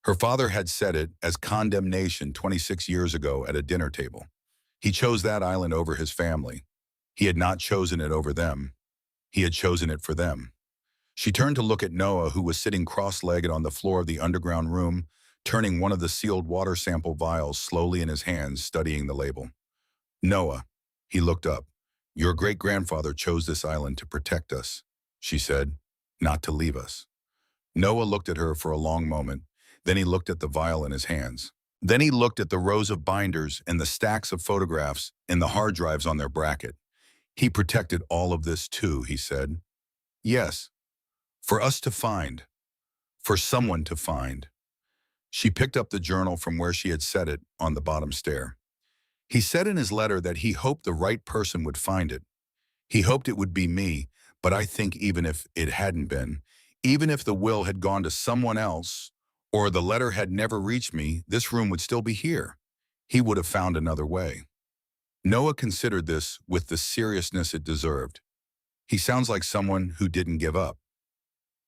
Her father had said it as condemnation 26 years ago at a dinner table. He chose that island over his family. He had not chosen it over them. He had chosen it for them. She turned to look at Noah, who was sitting cross-legged on the floor of the underground room, turning one of the sealed water sample vials slowly in his hands, studying the label. "Noah," he looked up. "Your great-grandfather chose this island to protect us," she said, "not to leave us." Noah looked at her for a long moment. Then he looked at the vial in his hands. Then he looked at the rows of binders and the stacks of photographs and the hard drives on their bracket. "He protected all of this too," he said. "Yes, for us to find, for someone to find." She picked up the journal from where she had set it on the bottom stair. He said in his letter that he hoped the right person would find it. He hoped it would be me, but I think even if it hadn't been, even if the will had gone to someone else, or the letter had never reached me, this room would still be here. He would have found another way. Noah considered this with the seriousness it deserved. He sounds like someone who didn't give up.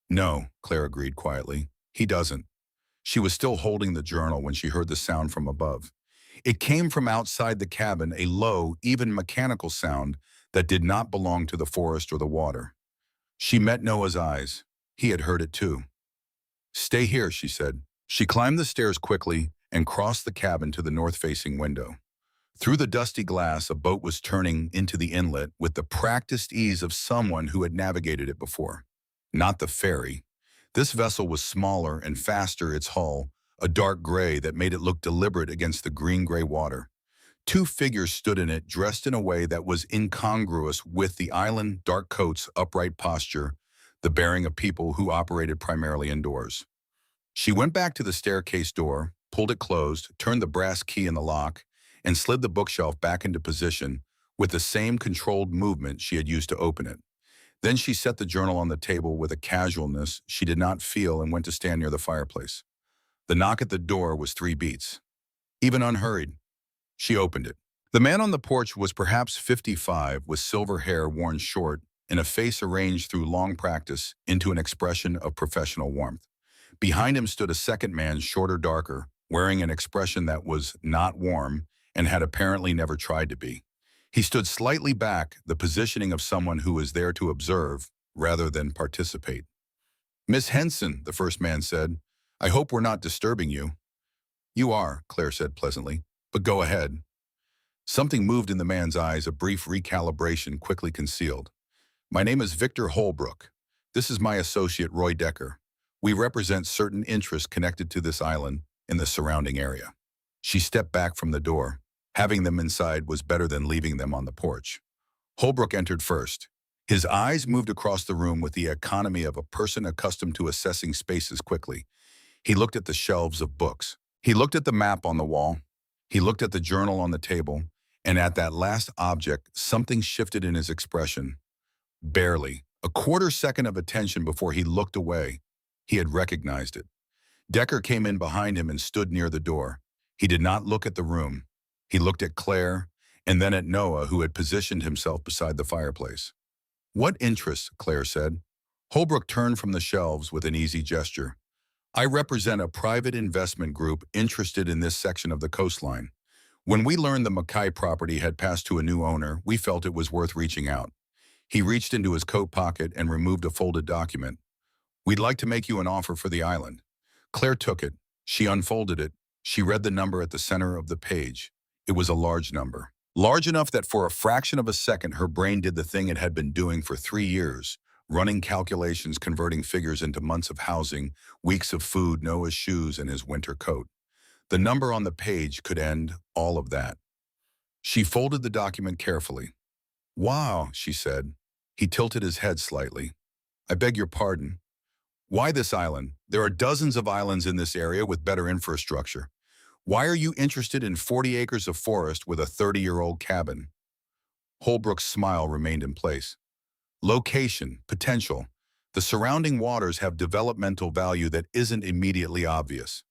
"No," Claire agreed quietly. "He doesn't." She was still holding the journal when she heard the sound from above. It came from outside the cabin, a low, even mechanical sound that did not belong to the forest or the water. She met Noah's eyes. He had heard it too. "Stay here," she said. She climbed the stairs quickly and crossed the cabin to the north-facing window. Through the dusty glass, a boat was turning into the inlet with the practiced ease of someone who had navigated it before. Not the ferry. This vessel was smaller and faster, its hull, a dark gray that made it look deliberate against the green-gray water. Two figures stood in it, dressed in a way that was incongruous with the island, dark coats, upright posture, the bearing of people who operated primarily indoors. She went back to the staircase door, pulled it closed, turned the brass key in the lock, and slid the bookshelf back into position with the same controlled movement she had used to open it. Then she set the journal on the table with a casualness she did not feel and went to stand near the fireplace. The knock at the door was 3 beats. Even unhurried, she opened it. The man on the porch was perhaps 55, with silver hair worn short and a face arranged through long practice into an expression of professional warmth. Behind him stood a second man, shorter, darker, wearing an expression that was not warm and had apparently never tried to be. He stood slightly back, the positioning of someone who is there to observe rather than participate. "Miss Henson," the first man said, "I hope we're not disturbing you." "You are," Claire said pleasantly, "but go ahead." Something moved in the man's eyes, a brief recalibration quickly concealed. "My name is Victor Holbrook. This is my associate, Roy Decker. We represent certain interests connected to this island and the surrounding area." She stepped back from the door. Having them inside was better than leaving them on the porch. Holbrook entered first. His eyes moved across the room with the economy of a person accustomed to assessing spaces quickly. He looked at the shelves of books. He looked at the map on the wall. He looked at the journal on the table. And at that last object, something shifted in his expression. Barely. A quarter second of attention before he looked away. He had recognized it. Decker came in behind him and stood near the door. He did not look at the room. He looked at Claire and then at Noah, who had positioned himself beside the fireplace. "What interests?" Claire said. Holbrook turned from the shelves with an easy gesture. "I represent a private investment group interested in this section of the coastline. When we learned the Mackay property had passed to a new owner, we felt it was worth reaching out." He reached into his coat pocket and removed a folded document. "We'd like to make you an offer for the island." Claire took it. She unfolded it. She read the number at the center of the page. It was a large number. Large enough that for a fraction of a second her brain did the thing it had been doing for 3 years, running calculations, converting figures into months of housing, weeks of food, Noah's shoes, and his winter coat. The number on the page could end all of that. She folded the document carefully. "Wow," she said. He tilted his head slightly. "I beg your pardon. Why this island? There are dozens of islands in this area with better infrastructure. Why are you interested in 40 acres of forest with a 30-year-old cabin?" Holbrook's smile remained in place. "Location, potential. The surrounding waters have developmental value that isn't immediately obvious."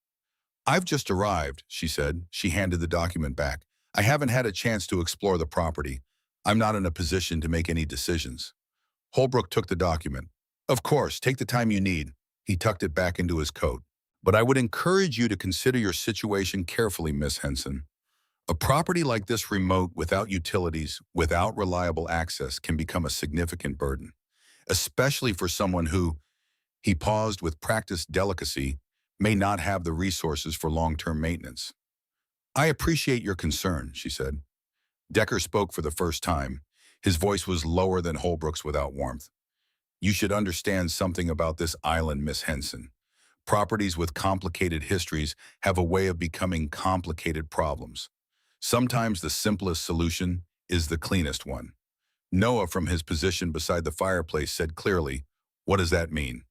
"I've just arrived," she said. She handed the document back. "I haven't had a chance to explore the property. I'm not in a position to make any decisions." Holbrook took the document. "Of course, take the time you need." He tucked it back into his coat. "But I would encourage you to consider your situation carefully, Miss Henson. A property like this, remote, without utilities, without reliable access, can become a significant burden, especially for someone who," he paused with practiced delicacy, "may not have the resources for long-term maintenance." "I appreciate your concern," she said. Decker spoke for the first time. His voice was lower than Holbrook's without warmth. "You should understand something about this island, Miss Henson. Properties with complicated histories have a way of becoming complicated problems. Sometimes the simplest solution is the cleanest one." Noah, from his position beside the fireplace, said clearly, "What does that mean?"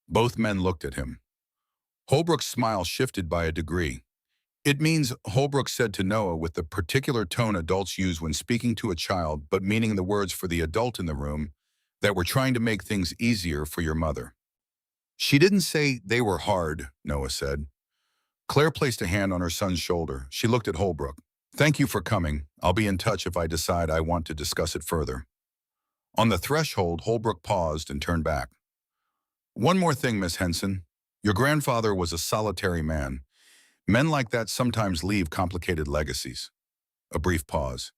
Both men looked at him. Holbrook's smile shifted by a degree. "It means," Holbrook said to Noah with the particular tone adults use when speaking to a child, but meaning the words for the adult in the room, "that we're trying to make things easier for your mother." "She didn't say they were hard," Noah said. Claire placed a hand on her son's shoulder. She looked at Holbrook. "Thank you for coming. I'll be in touch if I decide I want to discuss it further." On the threshold, Holbrook paused and turned back. "One more thing, Miss Henson. Your grandfather was a solitary man. Men like that sometimes leave complicated legacies." A brief pause.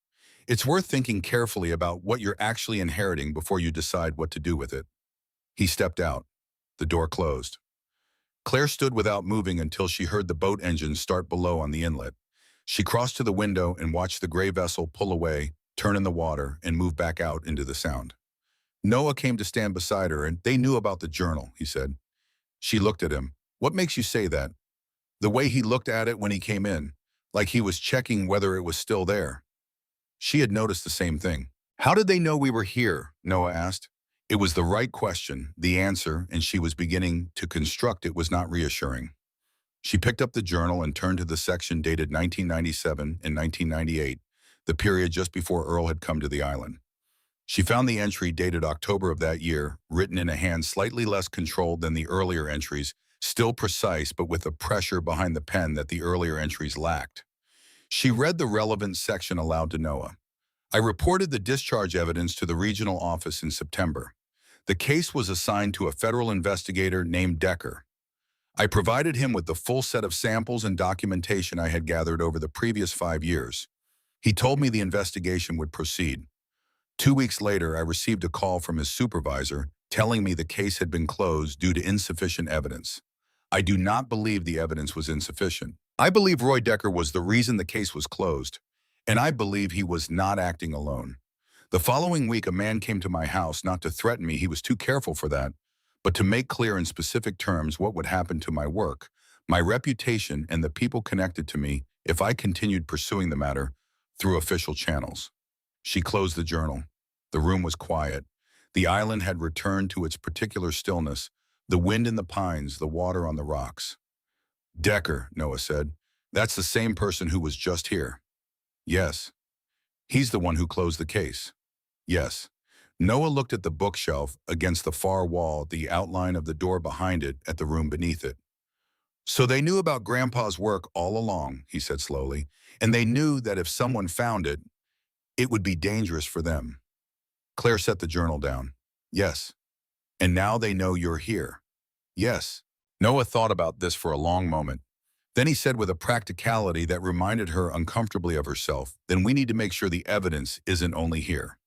"It's worth thinking carefully about what you're actually inheriting before you decide what to do with it." He stepped out. The door closed. Claire stood without moving until she heard the boat engine start below on the inlet. She crossed to the window and watched the gray vessel pull away, turn in the water, and move back out into the sound. Noah came to stand beside her, and "They knew about the journal," he said. She looked at him. "What makes you say that?" The way he looked at it when he came in, like he was checking whether it was still there. She had noticed the same thing. "How did they know we were here?" Noah asked. It was the right question. The answer, and she was beginning to construct it, was not reassuring. She picked up the journal and turned to the section dated 1997 and 1998, the period just before Earl had come to the island. She found the entry dated October of that year, written in a hand slightly less controlled than the earlier entries, still precise but with a pressure behind the pen that the earlier entries lacked. She read the relevant section aloud to Noah. "I reported the discharge evidence to the regional office in September. The case was assigned to a federal investigator named Decker. I provided him with the full set of samples and documentation I had gathered over the previous 5 years. He told me the investigation would proceed. 2 weeks later, I received a call from his supervisor telling me the case had been closed due to insufficient evidence. I do not believe the evidence was insufficient. I believe Roy Decker was the reason the case was closed, and I believe he was not acting alone. The following week, a man came to my house not to threaten me, he was too careful for that, but to make clear in specific terms what would happen to my work, my reputation, and the people connected to me if I continued pursuing the matter through official channels." She closed the journal. The room was quiet. The island had returned to its particular stillness, the wind in the pines, the water on the rocks. Decker, Noah said. That's the same person who was just here. Yes. He's the one who closed the case. Yes. Noah looked at the bookshelf against the far wall, the outline of the door behind it, at the room beneath it. So they knew about Grandpa's work all along, he said slowly, and they knew that if someone found it, it would be dangerous for them. Claire set the journal down. Yes. And now they know you're here. Yes. Noah thought about this for a long moment. Then he said with a practicality that reminded her uncomfortably of herself, then we need to make sure the evidence isn't only here.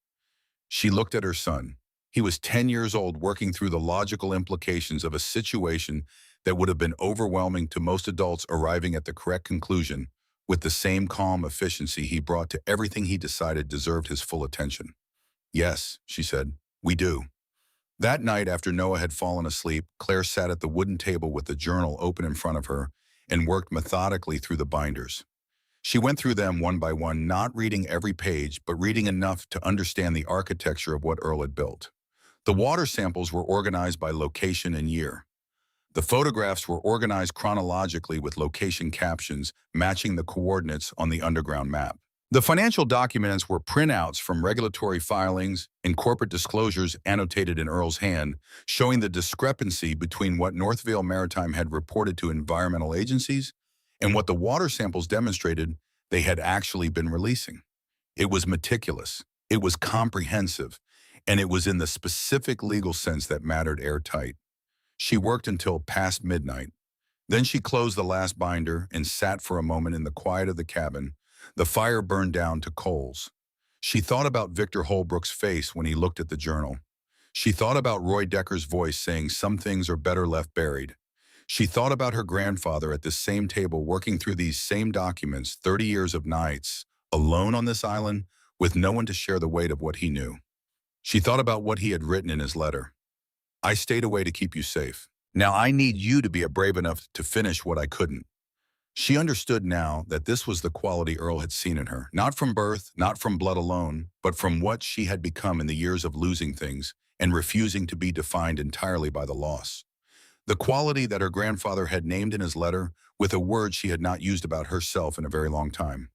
She looked at her son. He was 10 years old, working through the logical implications of a situation that would have been overwhelming to most adults, arriving at the correct conclusion with the same calm efficiency he brought to everything he decided deserved his full attention. Yes, she said, we do. That night, after Noah had fallen asleep, Claire sat at the wooden table with the journal open in front of her and worked methodically through the binders. She went through them one by one, not reading every page, but reading enough to understand the architecture of what Earl had built. The water samples were organized by location and year. The photographs were organized chronologically with location captions matching the coordinates on the underground map. The financial documents were printouts from regulatory filings and corporate disclosures annotated in Earl's hand, showing the discrepancy between what Northvale Maritime had reported to environmental agencies and what the water samples demonstrated they had actually been releasing. It was meticulous, it was comprehensive, and it was in the specific legal sense that mattered airtight. She worked until past midnight. Then she closed the last binder and sat for a moment in the quiet of the cabin. The fire burned down to coals. She thought about Victor Holbrook's face when he looked at the journal. She thought about Roy Decker's voice saying some things are better left buried. She thought about her grandfather at this same table working through these same documents, 30 years of nights, alone on this island, with no one to share the weight of what he knew. She thought about what he had written in his letter. I stayed away to keep you safe. Now I need you to be brave enough to finish what I couldn't. She understood now that this was the quality Earl had seen in her, not from birth, not from blood alone, but from what she had become in the years of losing things and refusing to be defined entirely by the loss. The quality that her grandfather had named in his letter with a word she had not used about herself in a very long time.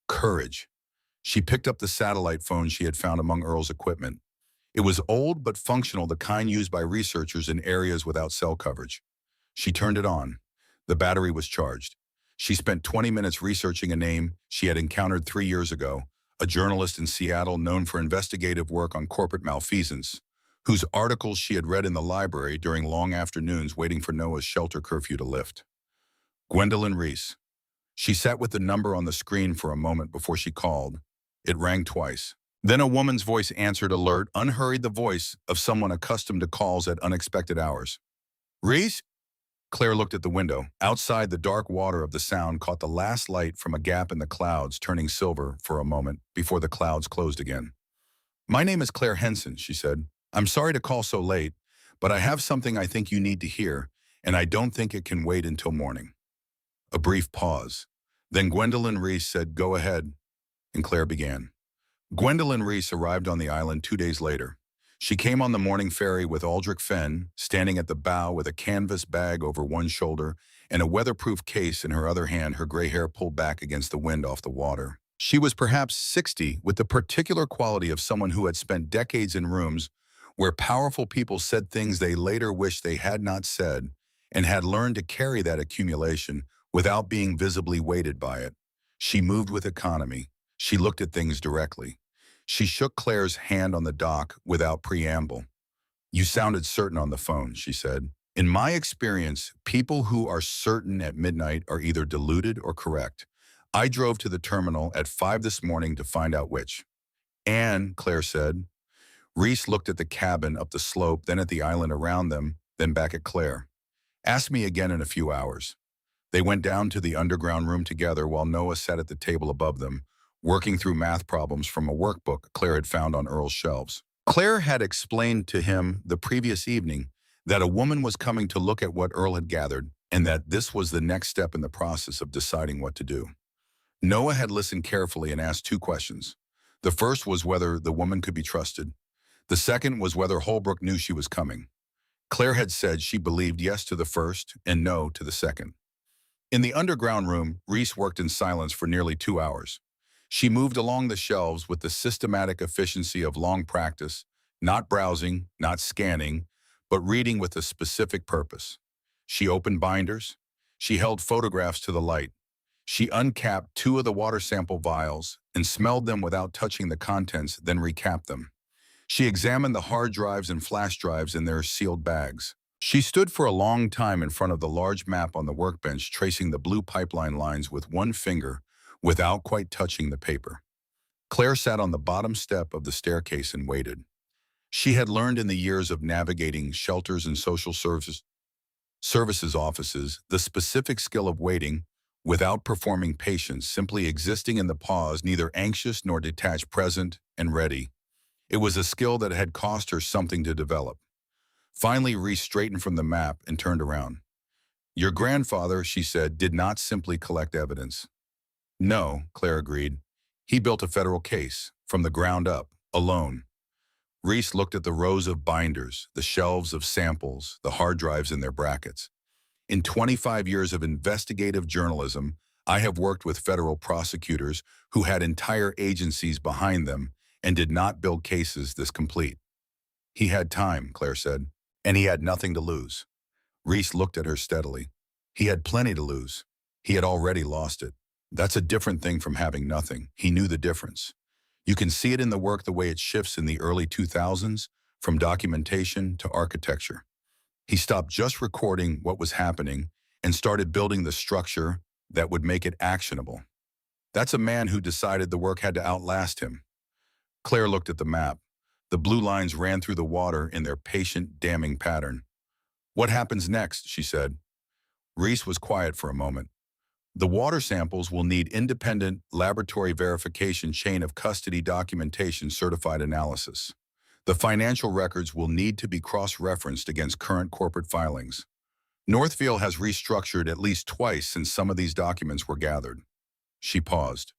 Courage. She picked up the satellite phone she had found among Earl's equipment. It was old but functional, the kind used by researchers in areas without cell coverage. She turned it on. The battery was charged. She spent 20 minutes researching a name she had encountered 3 years ago, a journalist in Seattle known for investigative work on corporate malfeasance, whose articles she had read in the library during long afternoons waiting for Noah's shelter curfew to lift. Gwendolyn Reese. She sat with the number on the screen for a moment before she called. It rang twice. Then a woman's voice answered, alert, unhurried, the voice of someone accustomed to calls at unexpected hours. Reese? Claire looked at the window. Outside, the dark water of the Sound caught the last light from a gap in the clouds, turning silver for a moment before the clouds closed again. My name is Claire Henson, she said. I'm sorry to call so late, but I have something I think you need to hear, and I don't think it can wait until morning. A brief pause. Then Gwendolyn Reese said, go ahead, and Claire began. Gwendolyn Reese arrived on the island 2 days later. She came on the morning ferry with Aldrich Fenn, standing at the bow with a canvas bag over one shoulder and a weatherproof case in her other hand, her gray hair pulled back against the wind off the water. She was perhaps 60, with the particular quality of someone who had spent decades in rooms where powerful people said things they later wished they had not said and had learned to carry that accumulation without being visibly weighted by it. She moved with economy. She looked at things directly. She shook Claire's hand on the dock without preamble. You sounded certain on the phone, she said. In my experience, people who are certain at midnight are either deluded or correct. I drove to the terminal at 5 this morning to find out which. And, Claire said. Reese looked at the cabin up the slope, then at the island around them, then back at Claire. Ask me again in a few hours. They went down to the underground room together while Noah sat at the table above them, working through math problems from a workbook Claire had found on Earl's shelves. Claire had explained to him the previous evening that a woman was coming to look at what Earl had gathered and that this was the next step in the process of deciding what to do. Noah had listened carefully and asked 2 questions. The first was whether the woman could be trusted. The second was whether Holbrook knew she was coming. Claire had said she believed yes to the first and no to the second. In the underground room, Reese worked in silence for nearly 2 hours. She moved along the shelves with the systematic efficiency of long practice, not browsing, not scanning, but reading with a specific purpose. She opened binders. She held photographs to the light. She uncapped two of the water sample vials and smelled them without touching the contents, then recapped them. She examined the hard drives and flash drives in their sealed bags. She stood for a long time in front of the large map on the workbench, tracing the blue pipeline lines with one finger without quite touching the paper. Claire sat on the bottom step of the staircase and waited. She had learned in the years of navigating shelters and social services offices the specific skill of waiting without performing patience, simply existing in the pause, neither anxious nor detached, present and ready. It was a skill that had cost her something to develop. Finally, Reese straightened from the map and turned around. "Your grandfather," she said, "did not simply collect evidence." "No," Claire agreed. "He built a federal case, from the ground up, alone." Reese looked at the rows of binders, the shelves of samples, the hard drives in their brackets. "In 25 years of investigative journalism, I have worked with federal prosecutors who had entire agencies behind them and did not build cases this complete." "He had time," Claire said, "and he had nothing to lose." Reese looked at her steadily. "He had plenty to lose. He had already lost it. That's a different thing from having nothing." He knew the difference. You can see it in the work, the way it shifts in the early 2000s, from documentation to architecture. He stopped just recording what was happening and started building the structure that would make it actionable. That's a man who decided the work had to outlast him. Claire looked at the map. The blue lines ran through the water in their patient, damming pattern. "What happens next?" she said. Reese was quiet for a moment. "The water samples will need independent laboratory verification, chain of custody documentation, certified analysis. The financial records will need to be cross-referenced against current corporate filings. Northville has restructured at least twice since some of these documents were gathered." She paused.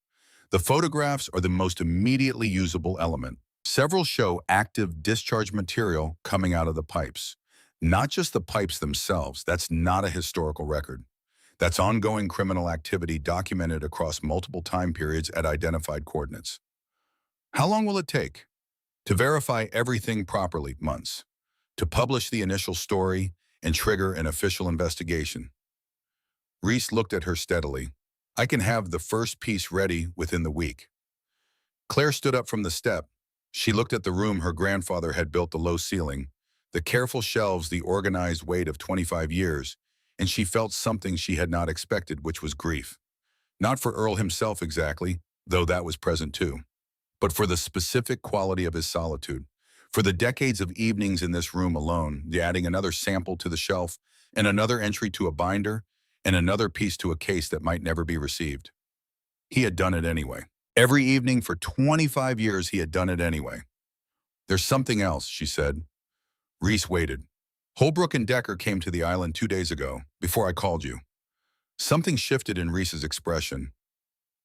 "The photographs are the most immediately usable element. Several show active discharge material coming out of the pipes. Not just the pipes themselves. That's not a historical record. That's ongoing criminal activity documented across multiple time periods at identified coordinates." "How long will it take?" "To verify everything properly, months. To publish the initial story and trigger an official investigation." Reese looked at her steadily. "I can have the first piece ready within the week." Claire stood up from the step. She looked at the room her grandfather had built, the low ceiling, the careful shelves, the organized weight of 25 years, and she felt something she had not expected, which was grief. Not for Earl himself exactly, though that was present too, but for the specific quality of his solitude, for the decades of evenings in this room alone, adding another sample to the shelf, and another entry to a binder, and another piece to a case that might never be received. He had done it anyway. Every evening for 25 years, he had done it anyway. "There's something else," she said. Reese waited. "Holbrook and Decker came to the island 2 days ago, before I called you." Something shifted in Reese's expression.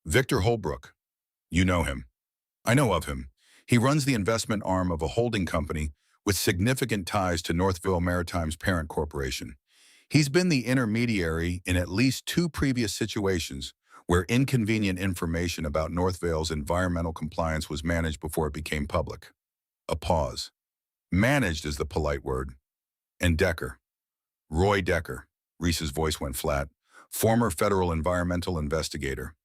"Victor Holbrook. You know him." "I know of him. He runs the investment arm of a holding company with significant ties to Northville Maritime's parent corporation. He's been the intermediary in at least 2 previous situations where inconvenient information about Northville's environmental compliance was managed before it became public." A pause. "Managed is the polite word. And Decker. Roy Decker." Reese's voice went flat. "Former federal environmental investigator.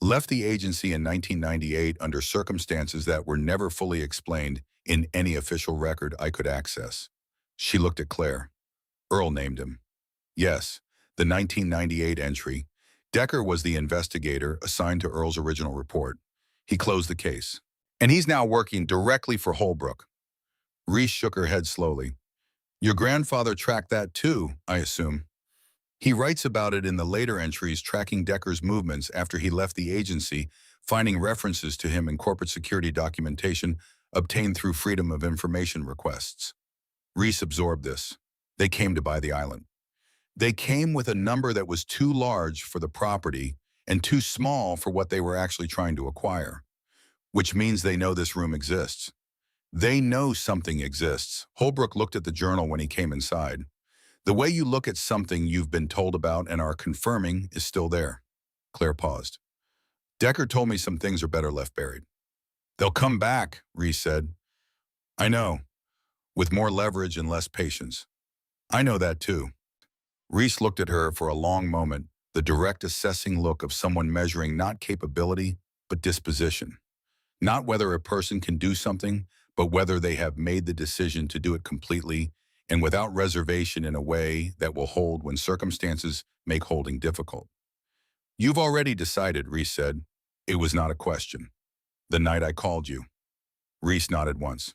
Left the agency in 1998 under circumstances that were never fully explained in any official record I could access." She looked at Claire. "Earl named him." "Yes, the 1998 entry. Decker was the investigator assigned to Earl's original report. He closed the case. And he's now working directly for Holbrook." Reese shook her head slowly. "Your grandfather tracked that too, I assume." "He writes about it in the later entries, tracking Decker's movements after he left the agency, finding references to him in corporate security documentation obtained through Freedom of Information requests." Reese absorbed this. They came to buy the island. They came with a number that was too large for the property and too small for what they were actually trying to acquire. Which means they know this room exists. They know something exists. Holbrook looked at the journal when he came inside. The way you look at something you've been told about and are confirming is still there. Claire paused. Decker told me some things are better left buried. They'll come back, Reese said. I know, with more leverage and less patience. I know that too. Reese looked at her for a long moment, the direct assessing look of someone measuring not capability, but disposition. Not whether a person can do something, but whether they have made the decision to do it completely and without reservation in a way that will hold when circumstances make holding difficult. You've already decided, Reese said. It was not a question. The night I called you. Reese nodded once.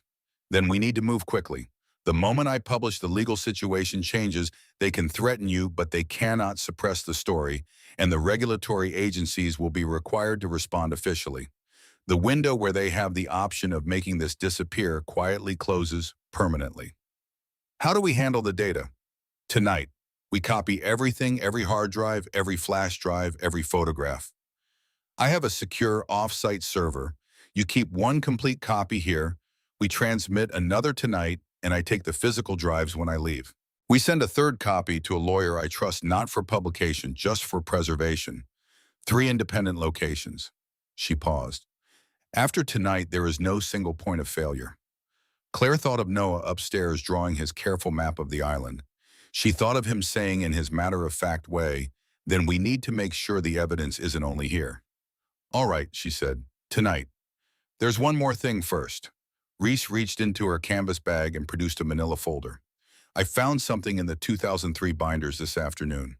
Then we need to move quickly. The moment I publish the legal situation changes, they can threaten you, but they cannot suppress the story, and the regulatory agencies will be required to respond officially. The window where they have the option of making this disappear quietly closes permanently. How do we handle the data? Tonight, we copy everything, every hard drive, every flash drive, every photograph. I have a secure off-site server. You keep one complete copy here. We transmit another tonight, and I take the physical drives when I leave. We send a third copy to a lawyer I trust not for publication, just for preservation. 3 independent locations. She paused. After tonight, there is no single point of failure. Claire thought of Noah upstairs drawing his careful map of the island. She thought of him saying in his matter-of-fact way, then we need to make sure the evidence isn't only here. All right, she said, tonight. There's one more thing first. Reese reached into her canvas bag and produced a manila folder. I found something in the 2003 binders this afternoon.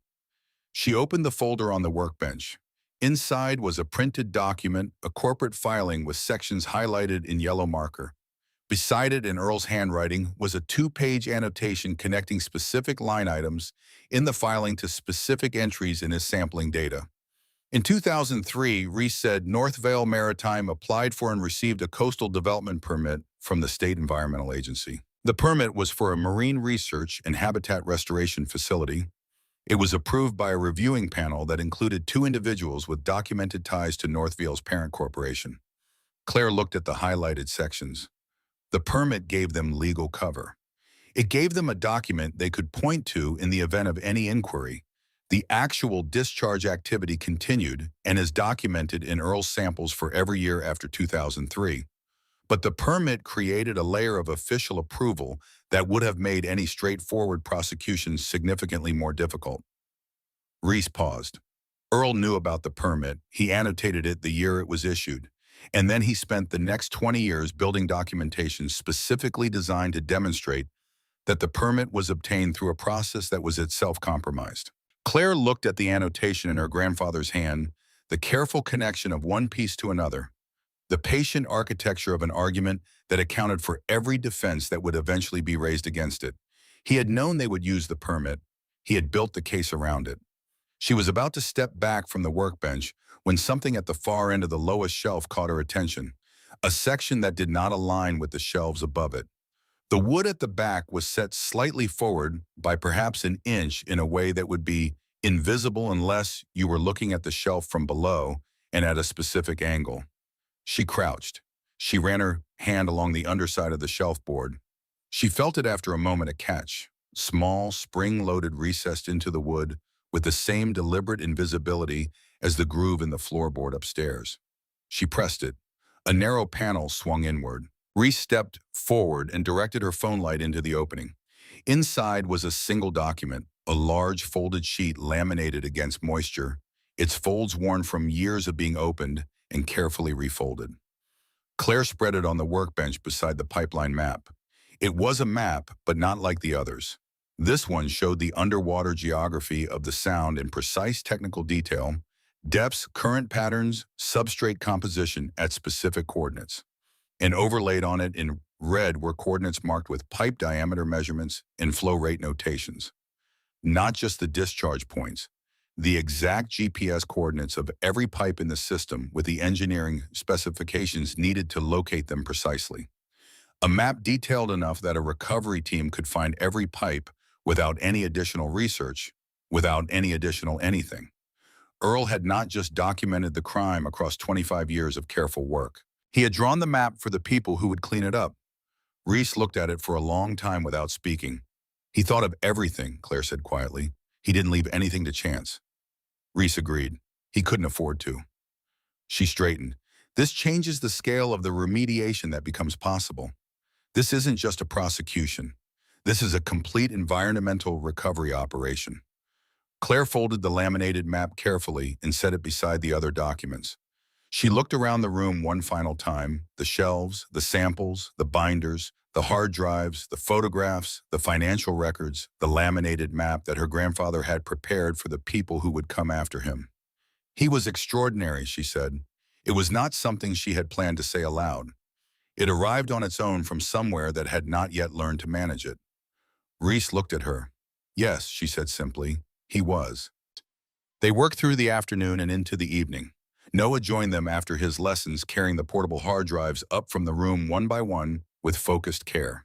She opened the folder on the workbench. Inside was a printed document, a corporate filing with sections highlighted in yellow marker. Beside it in Earl's handwriting was a 2-page annotation connecting specific line items in the filing to specific entries in his sampling data. In 2003, Reese said North Vale Maritime applied for and received a coastal development permit from the State Environmental Agency. The permit was for a marine research and habitat restoration facility. It was approved by a reviewing panel that included 2 individuals with documented ties to North Vale's parent corporation. Claire looked at the highlighted sections. The permit gave them legal cover. It gave them a document they could point to in the event of any inquiry. The actual discharge activity continued and is documented in Earl's samples for every year after 2003. But the permit created a layer of official approval that would have made any straightforward prosecution significantly more difficult. Reese paused. Earl knew about the permit. He annotated it the year it was issued. And then he spent the next 20 years building documentation specifically designed to demonstrate that the permit was obtained through a process that was itself compromised. Claire looked at the annotation in her grandfather's hand, the careful connection of one piece to another, the patient architecture of an argument that accounted for every defense that would eventually be raised against it. He had known they would use the permit. He had built the case around it. She was about to step back from the workbench when something at the far end of the lowest shelf caught her attention, a section that did not align with the shelves above it. The wood at the back was set slightly forward by perhaps an inch in a way that would be invisible unless you were looking at the shelf from below and at a specific angle. She crouched. She ran her hand along the underside of the shelf board. She felt it after a moment a catch, small, spring-loaded recessed into the wood with the same deliberate invisibility as the groove in the floorboard upstairs. She pressed it. A narrow panel swung inward. Reese stepped forward and directed her phone light into the opening. Inside was a single document, a large folded sheet laminated against moisture, its folds worn from years of being opened and carefully refolded. Claire spread it on the workbench beside the pipeline map. It was a map, but not like the others. This one showed the underwater geography of the sound in precise technical detail, depths, current patterns, substrate composition at specific coordinates. And overlaid on it in red were coordinates marked with pipe diameter measurements and flow rate notations. Not just the discharge points, the exact GPS coordinates of every pipe in the system with the engineering specifications needed to locate them precisely. A map detailed enough that a recovery team could find every pipe without any additional research, without any additional anything. Earl had not just documented the crime across 25 years of careful work. He had drawn the map for the people who would clean it up. Reese looked at it for a long time without speaking. He thought of everything, Claire said quietly. He didn't leave anything to chance. Reese agreed. He couldn't afford to. She straightened. This changes the scale of the remediation that becomes possible. This isn't just a prosecution. This is a complete environmental recovery operation. Claire folded the laminated map carefully and set it beside the other documents. She looked around the room one final time, the shelves, the samples, the binders, the hard drives, the photographs, the financial records, the laminated map that her grandfather had prepared for the people who would come after him. He was extraordinary, she said. It was not something she had planned to say aloud. It arrived on its own from somewhere that had not yet learned to manage it. Reese looked at her. Yes, she said simply, he was. They worked through the afternoon and into the evening. Noah joined them after his lessons, carrying the portable hard drives up from the room one by one with focused care.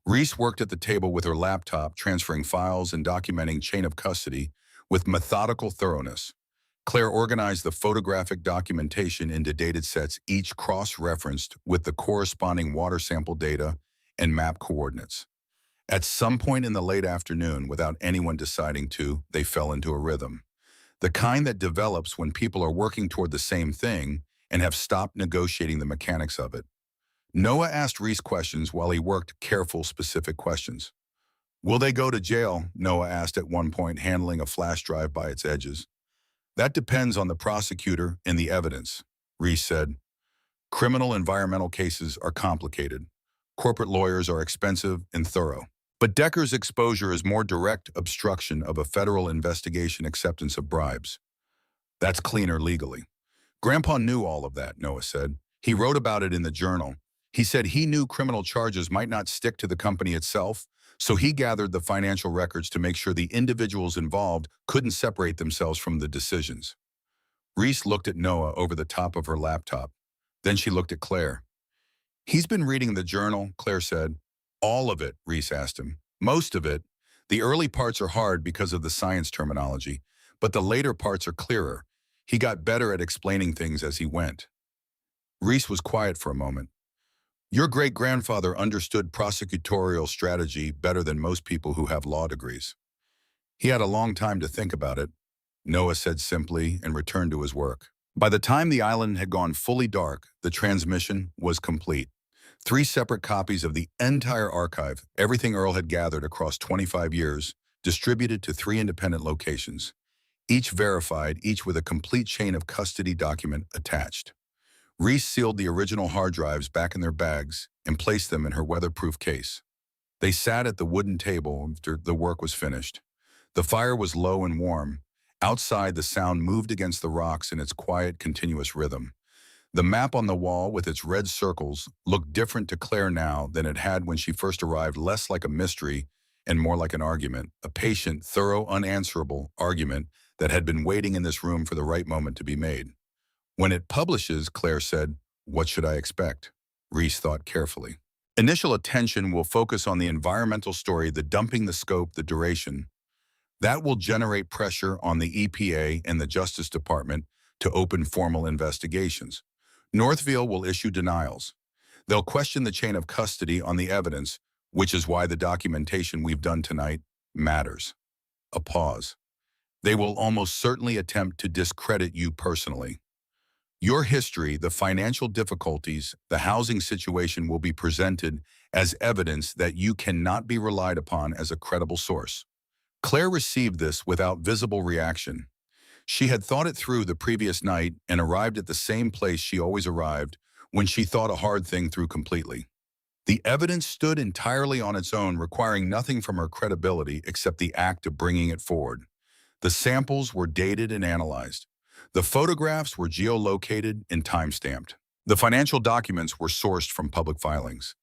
Reese worked at the table with her laptop, transferring files and documenting chain of custody with methodical thoroughness. Claire organized the photographic documentation into dated sets, each cross-referenced with the corresponding water sample data and map coordinates. At some point in the late afternoon, without anyone deciding to, they fell into a rhythm. The kind that develops when people are working toward the same thing and have stopped negotiating the mechanics of it. Noah asked Reese questions while he worked careful, specific questions. Will they go to jail? Noah asked at one point, handling a flash drive by its edges. That depends on the prosecutor and the evidence, Reese said. Criminal environmental cases are complicated. Corporate lawyers are expensive and thorough. But Decker's exposure is more direct obstruction of a federal investigation, acceptance of bribes. That's cleaner legally. Grandpa knew all of that, Noah said. He wrote about it in the journal. He said he knew criminal charges might not stick to the company itself, so he gathered the financial records to make sure the individuals involved couldn't separate themselves from the decisions. Reese looked at Noah over the top of her laptop. Then she looked at Claire. He's been reading the journal, Claire said. All of it, Reese asked him. Most of it. The early parts are hard because of the science terminology, but the later parts are clearer. He got better at explaining things as he went. Reese was quiet for a moment. Your great-grandfather understood prosecutorial strategy better than most people who have law degrees. He had a long time to think about it, Noah said simply and returned to his work. By the time the island had gone fully dark, the transmission was complete. 3 separate copies of the entire archive, everything Earl had gathered across 25 years, distributed to 3 independent locations, each verified, each with a complete chain of custody document attached. Reese sealed the original hard drives back in their bags and placed them in her weatherproof case. They sat at the wooden table after the work was finished. The fire was low and warm. Outside, the sound moved against the rocks in its quiet, continuous rhythm. The map on the wall with its red circles looked different to Claire now than it had when she first arrived, less like a mystery and more like an argument, a patient, thorough, unanswerable argument that had been waiting in this room for the right moment to be made. When it publishes, Claire said, what should I expect? Reese thought carefully. Initial attention will focus on the environmental story, the dumping, the scope, the duration. That will generate pressure on the EPA and the Justice Department to open formal investigations. Northville will issue denials. They'll question the chain of custody on the evidence, which is why the documentation we've done tonight matters. A pause. They will almost certainly attempt to discredit you personally. Your history, the financial difficulties, the housing situation will be presented as evidence that you cannot be relied upon as a credible source. Claire received this without visible reaction. She had thought it through the previous night and arrived at the same place she always arrived when she thought a hard thing through completely. The evidence stood entirely on its own, requiring nothing from her credibility except the act of bringing it forward. The samples were dated and analyzed. The photographs were geolocated and time-stamped. The financial documents were sourced from public filings.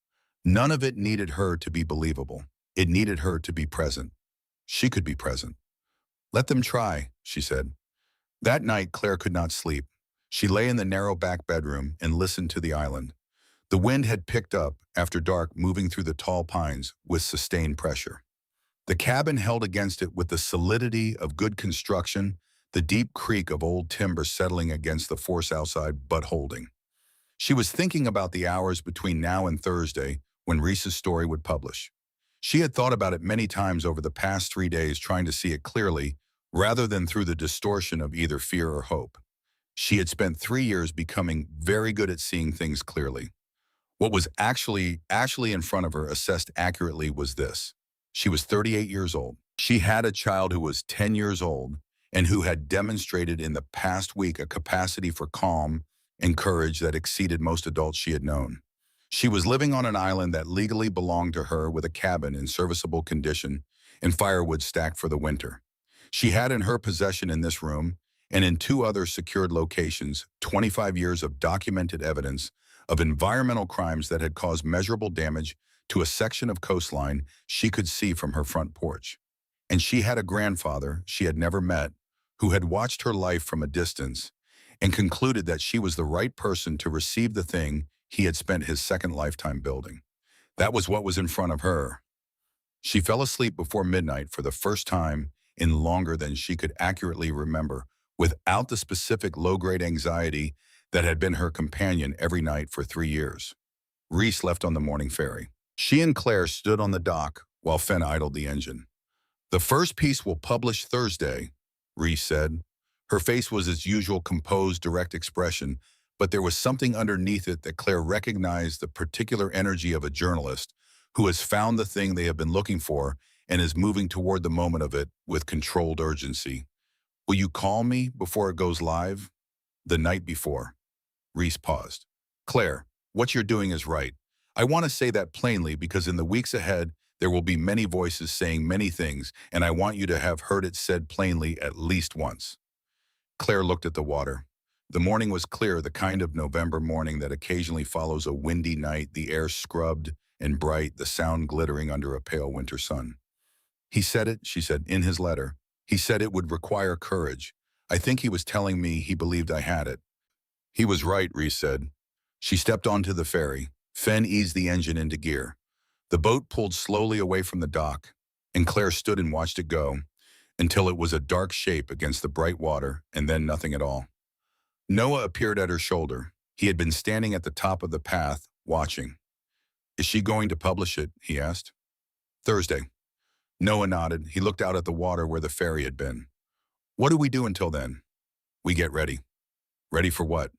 None of it needed her to be believable. It needed her to be present. She could be present. Let them try, she said. That night, Claire could not sleep. She lay in the narrow back bedroom and listened to the island. The wind had picked up after dark, moving through the tall pines with sustained pressure. The cabin held against it with the solidity of good construction, the deep creak of old timber settling against the force outside but holding. She was thinking about the hours between now and Thursday when Reese's story would publish. She had thought about it many times over the past 3 days, trying to see it clearly, rather than through the distortion of either fear or hope. She had spent 3 years becoming very good at seeing things clearly. What was actually in front of her, assessed accurately, was this. She was 38 years old. She had a child who was 10 years old and who had demonstrated in the past week a capacity for calm and courage that exceeded most adults she had known. She was living on an island that legally belonged to her, with a cabin in serviceable condition and firewood stacked for the winter. She had in her possession, in this room and in two other secured locations, 25 years of documented evidence of environmental crimes that had caused measurable damage to a section of coastline she could see from her front porch. And she had a grandfather she had never met, who had watched her life from a distance and concluded that she was the right person to receive the thing he had spent his second lifetime building. That was what was in front of her. She fell asleep before midnight for the first time in longer than she could accurately remember, without the specific low-grade anxiety that had been her companion every night for 3 years. Reese left on the morning ferry. She and Claire stood on the dock while Fenn idled the engine. "The first piece will publish Thursday," Reese said. Her face was its usual composed, direct expression, but there was something underneath it that Claire recognized, the particular energy of a journalist who has found the thing they have been looking for and is moving toward the moment of it with controlled urgency. "Will you call me before it goes live?" "The night before." Reese paused. "Claire, what you're doing is right. I want to say that plainly because in the weeks ahead, there will be many voices saying many things, and I want you to have heard it said plainly at least once." Claire looked at the water. The morning was clear, the kind of November morning that occasionally follows a windy night, the air scrubbed and bright, the sound glittering under a pale winter sun. "He said it," she said, "in his letter. He said it would require courage. I think he was telling me he believed I had it." "He was right," Reese said. She stepped onto the ferry. Fenn eased the engine into gear. The boat pulled slowly away from the dock, and Claire stood and watched it go, until it was a dark shape against the bright water, and then nothing at all. Noah appeared at her shoulder. He had been standing at the top of the path, watching. "Is she going to publish it?" he asked. "Thursday." Noah nodded. He looked out at the water where the ferry had been. "What do we do until then?" "We get ready." "Ready for what?"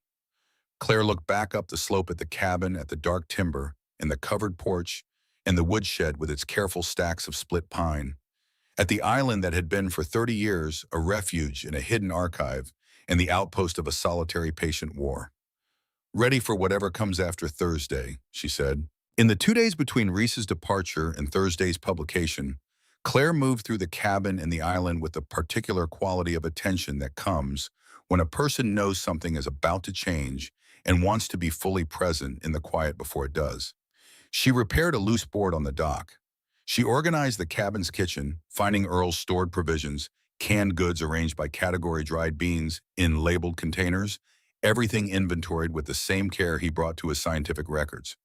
Claire looked back up the slope at the cabin, at the dark timber, and the covered porch, and the woodshed with its careful stacks of split pine, at the island that had been for 30 years a refuge and a hidden archive, and the outpost of a solitary patient war. "Ready for whatever comes after Thursday," she said. In the 2 days between Reese's departure and Thursday's publication, Claire moved through the cabin and the island with the particular quality of attention that comes when a person knows something is about to change and wants to be fully present in the quiet before it does. She repaired a loose board on the dock. She organized the cabin's kitchen, finding Earl's stored provisions, canned goods arranged by category, dried beans in labeled containers, everything inventoried with the same care he brought to his scientific records.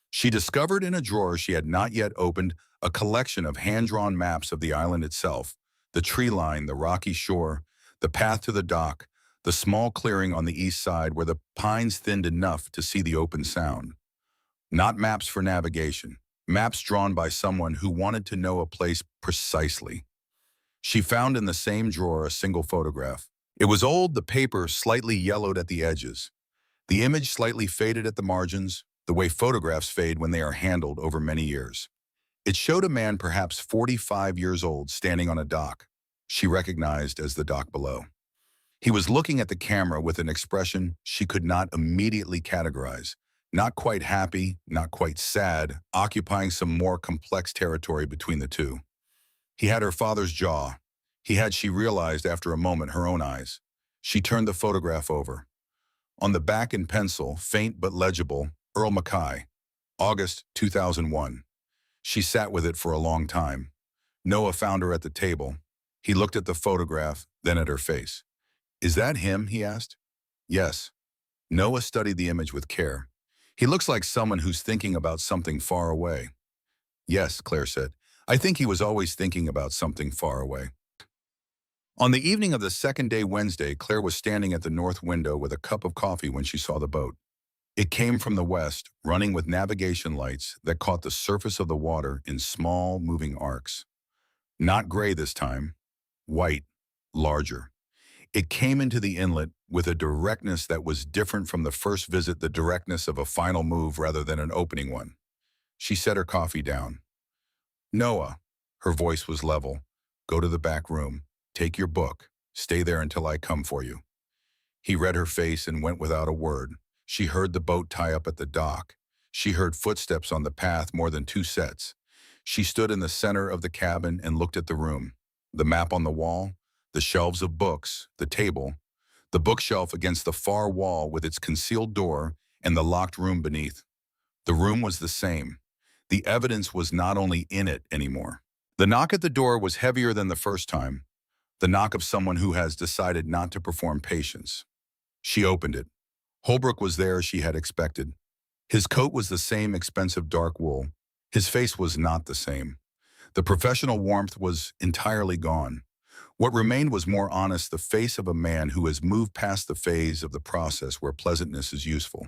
She discovered in a drawer she had not yet opened a collection of hand-drawn maps of the island itself, the tree line, the rocky shore, the path to the dock, the small clearing on the east side where the pines thinned enough to see the open sound. Not maps for navigation, maps drawn by someone who wanted to know a place precisely. She found in the same drawer a single photograph. It was old, the paper slightly yellowed at the edges, the image slightly faded at the margins, the way photographs fade when they are handled over many years. It showed a man perhaps 45 years old standing on a dock she recognized as the dock below. He was looking at the camera with an expression she could not immediately categorize. Not quite happy, not quite sad, occupying some more complex territory between the two. He had her father's jaw. He had, she realized after a moment, her own eyes. She turned the photograph over. On the back in pencil, faint but legible, Earl Mackay, August 2001. She sat with it for a long time. Noah found her at the table. He looked at the photograph, then at her face. "Is that him?" he asked. "Yes." Noah studied the image with care. "He looks like someone who's thinking about something far away." "Yes," Claire said. "I think he was always thinking about something far away." On the evening of the second day, Wednesday, Claire was standing at the north window with a cup of coffee when she saw the boat. It came from the west, running with navigation lights that caught the surface of the water in small, moving arcs. Not gray this time, white, larger. It came into the inlet with a directness that was different from the first visit, the directness of a final move rather than an opening one. She set her coffee down. Noah, her voice was level, go to the back room, take your book, stay there until I come for you. He read her face and went without a word. She heard the boat tie up at the dock. She heard footsteps on the path more than two sets. She stood in the center of the cabin and looked at the room. The map on the wall, the shelves of books, the table, the bookshelf against the far wall with its concealed door and the locked room beneath. The room was the same. The evidence was not only in it anymore. The knock at the door was heavier than the first time, the knock of someone who has decided not to perform patience. She opened it. Holbrook was there as she had expected. His coat was the same expensive dark wool. His face was not the same. The professional warmth was entirely gone. What remained was more honest, the face of a man who has moved past the phase of the process where pleasantness is useful.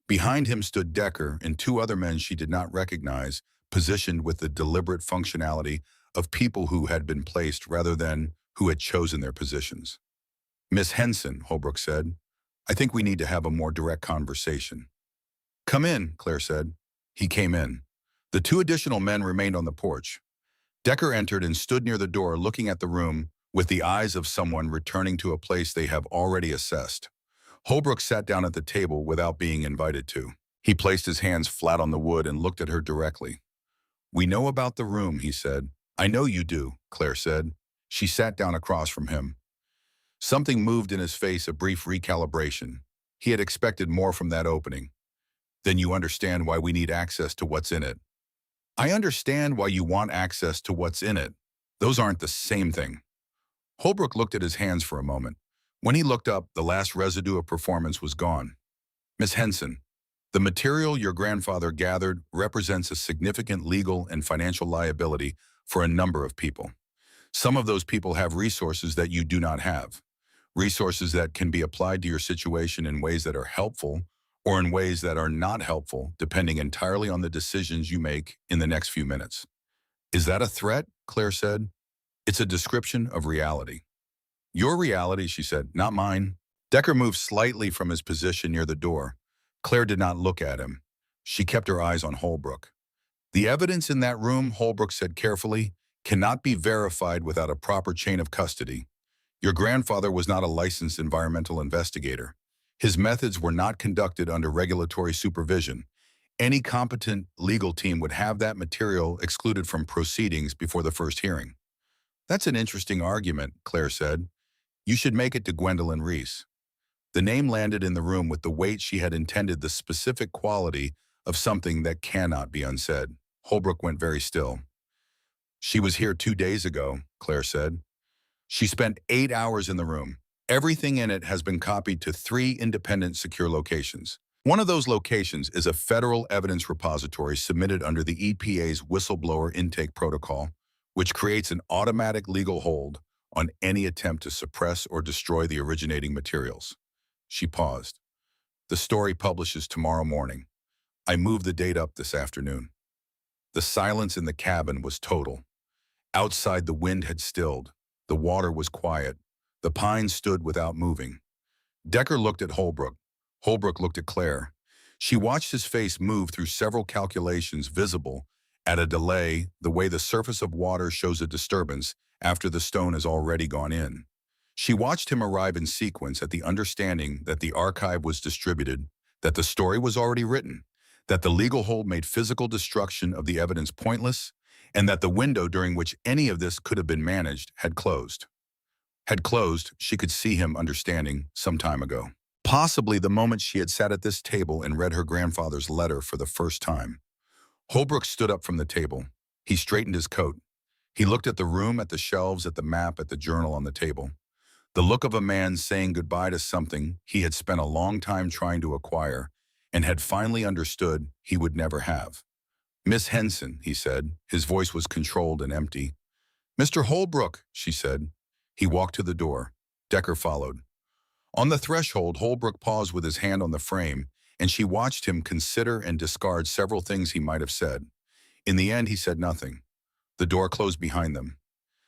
Behind him stood Decker and two other men she did not recognize, positioned with the deliberate functionality of people who had been placed rather than who had chosen their positions. Miss Henson, Holbrook said, I think we need to have a more direct conversation. Come in, Claire said. He came in. The two additional men remained on the porch. Decker entered and stood near the door looking at the room with the eyes of someone returning to a place they have already assessed. Holbrook sat down at the table without being invited to. He placed his hands flat on the wood and looked at her directly. We know about the room, he said. I know you do, Claire said. She sat down across from him. Something moved in his face, a brief recalibration. He had expected more from that opening. Then you understand why we need access to what's in it. I understand why you want access to what's in it. Those aren't the same thing. Holbrook looked at his hands for a moment. When he looked up, the last residue of performance was gone. Miss Henson, the material your grandfather gathered represents a significant legal and financial liability for a number of people. Some of those people have resources that you do not have. Resources that can be applied to your situation in ways that are helpful or in ways that are not helpful, depending entirely on the decisions you make in the next few minutes. Is that a threat? Claire said. It's a description of reality. Your reality, she said, not mine. Decker moved slightly from his position near the door. Claire did not look at him. She kept her eyes on Holbrook. The evidence in that room, Holbrook said carefully, cannot be verified without a proper chain of custody. Your grandfather was not a licensed environmental investigator. His methods were not conducted under regulatory supervision. Any competent legal team would have that material excluded from proceedings before the first hearing. That's an interesting argument, Claire said. You should make it to Gwendolyn Reese. The name landed in the room with the weight she had intended, the specific quality of something that cannot be unsaid. Holbrook went very still. She was here 2 days ago, Claire said. She spent 8 hours in the room. Everything in it has been copied to 3 independent secure locations. One of those locations is a federal evidence repository submitted under the EPA's whistleblower intake protocol, which creates an automatic legal hold on any attempt to suppress or destroy the originating materials. She paused. The story publishes tomorrow morning. I moved the date up this afternoon. The silence in the cabin was total. Outside, the wind had stilled. The water was quiet. The pines stood without moving. Decker looked at Holbrook. Holbrook looked at Claire. She watched his face move through several calculations visible at a delay, the way the surface of water shows a disturbance after the stone has already gone in. She watched him arrive in sequence at the understanding that the archive was distributed, that the story was already written, that the legal hold made physical destruction of the evidence pointless, and that the window during which any of this could have been managed had closed. Had closed, she could see him understanding some time ago. Possibly the moment she had sat at this table and read her grandfather's letter for the first time. Holbrook stood up from the table. He straightened his coat. He looked at the room, at the shelves, at the map, at the journal on the table. The look of a man saying goodbye to something he had spent a long time trying to acquire and had finally understood he would never have. Miss Henson, he said. His voice was controlled and empty. Mr. Holbrook, she said. He walked to the door. Decker followed. On the threshold, Holbrook paused with his hand on the frame and she watched him consider and discard several things he might have said. In the end, he said nothing. The door closed behind them.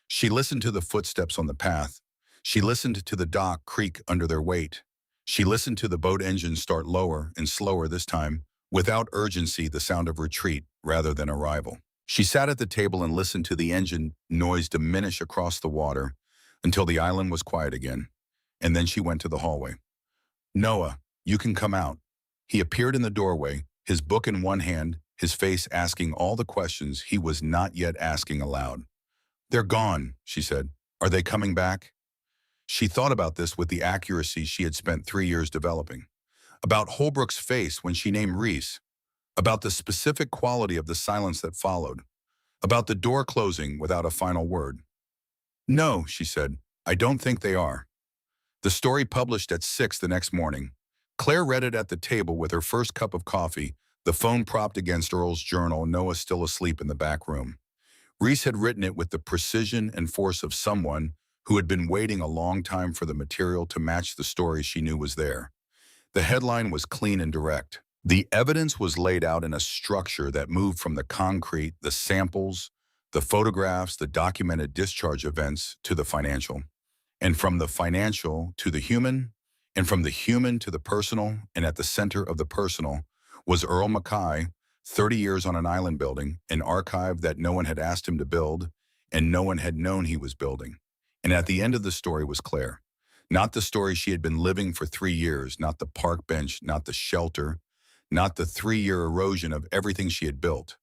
She listened to the footsteps on the path. She listened to the dock creak under their weight. She listened to the boat engine start lower and slower this time, without urgency, the sound of retreat rather than arrival. She sat at the table and listened to the engine noise diminish across the water until the island was quiet again, and then she went to the hallway. "Noah, you can come out." He appeared in the doorway, his book in one hand, his face asking all the questions he was not yet asking aloud. "They're gone," she said. "Are they coming back?" She thought about this with the accuracy she had spent 3 years developing. About Holbrook's face when she named Reese. About the specific quality of the silence that followed. About the door closing without a final word. "No," she said, "I don't think they are." The story published at 6 the next morning. Claire read it at the table with her first cup of coffee, the phone propped against Earl's journal, Noah still asleep in the back room. Reese had written it with the precision and force of someone who had been waiting a long time for the material to match the story she knew was there. The headline was clean and direct. The evidence was laid out in a structure that moved from the concrete, the samples, the photographs, the documented discharge events, to the financial. And from the financial to the human, and from the human to the personal, and at the center of the personal was Earl Mackay, 30 years on an island building, an archive that no one had asked him to build, and no one had known he was building. And at the end of the story was Claire. Not the story she had been living for 3 years, not the park bench, not the shelter, not the 3-year erosion of everything she had built.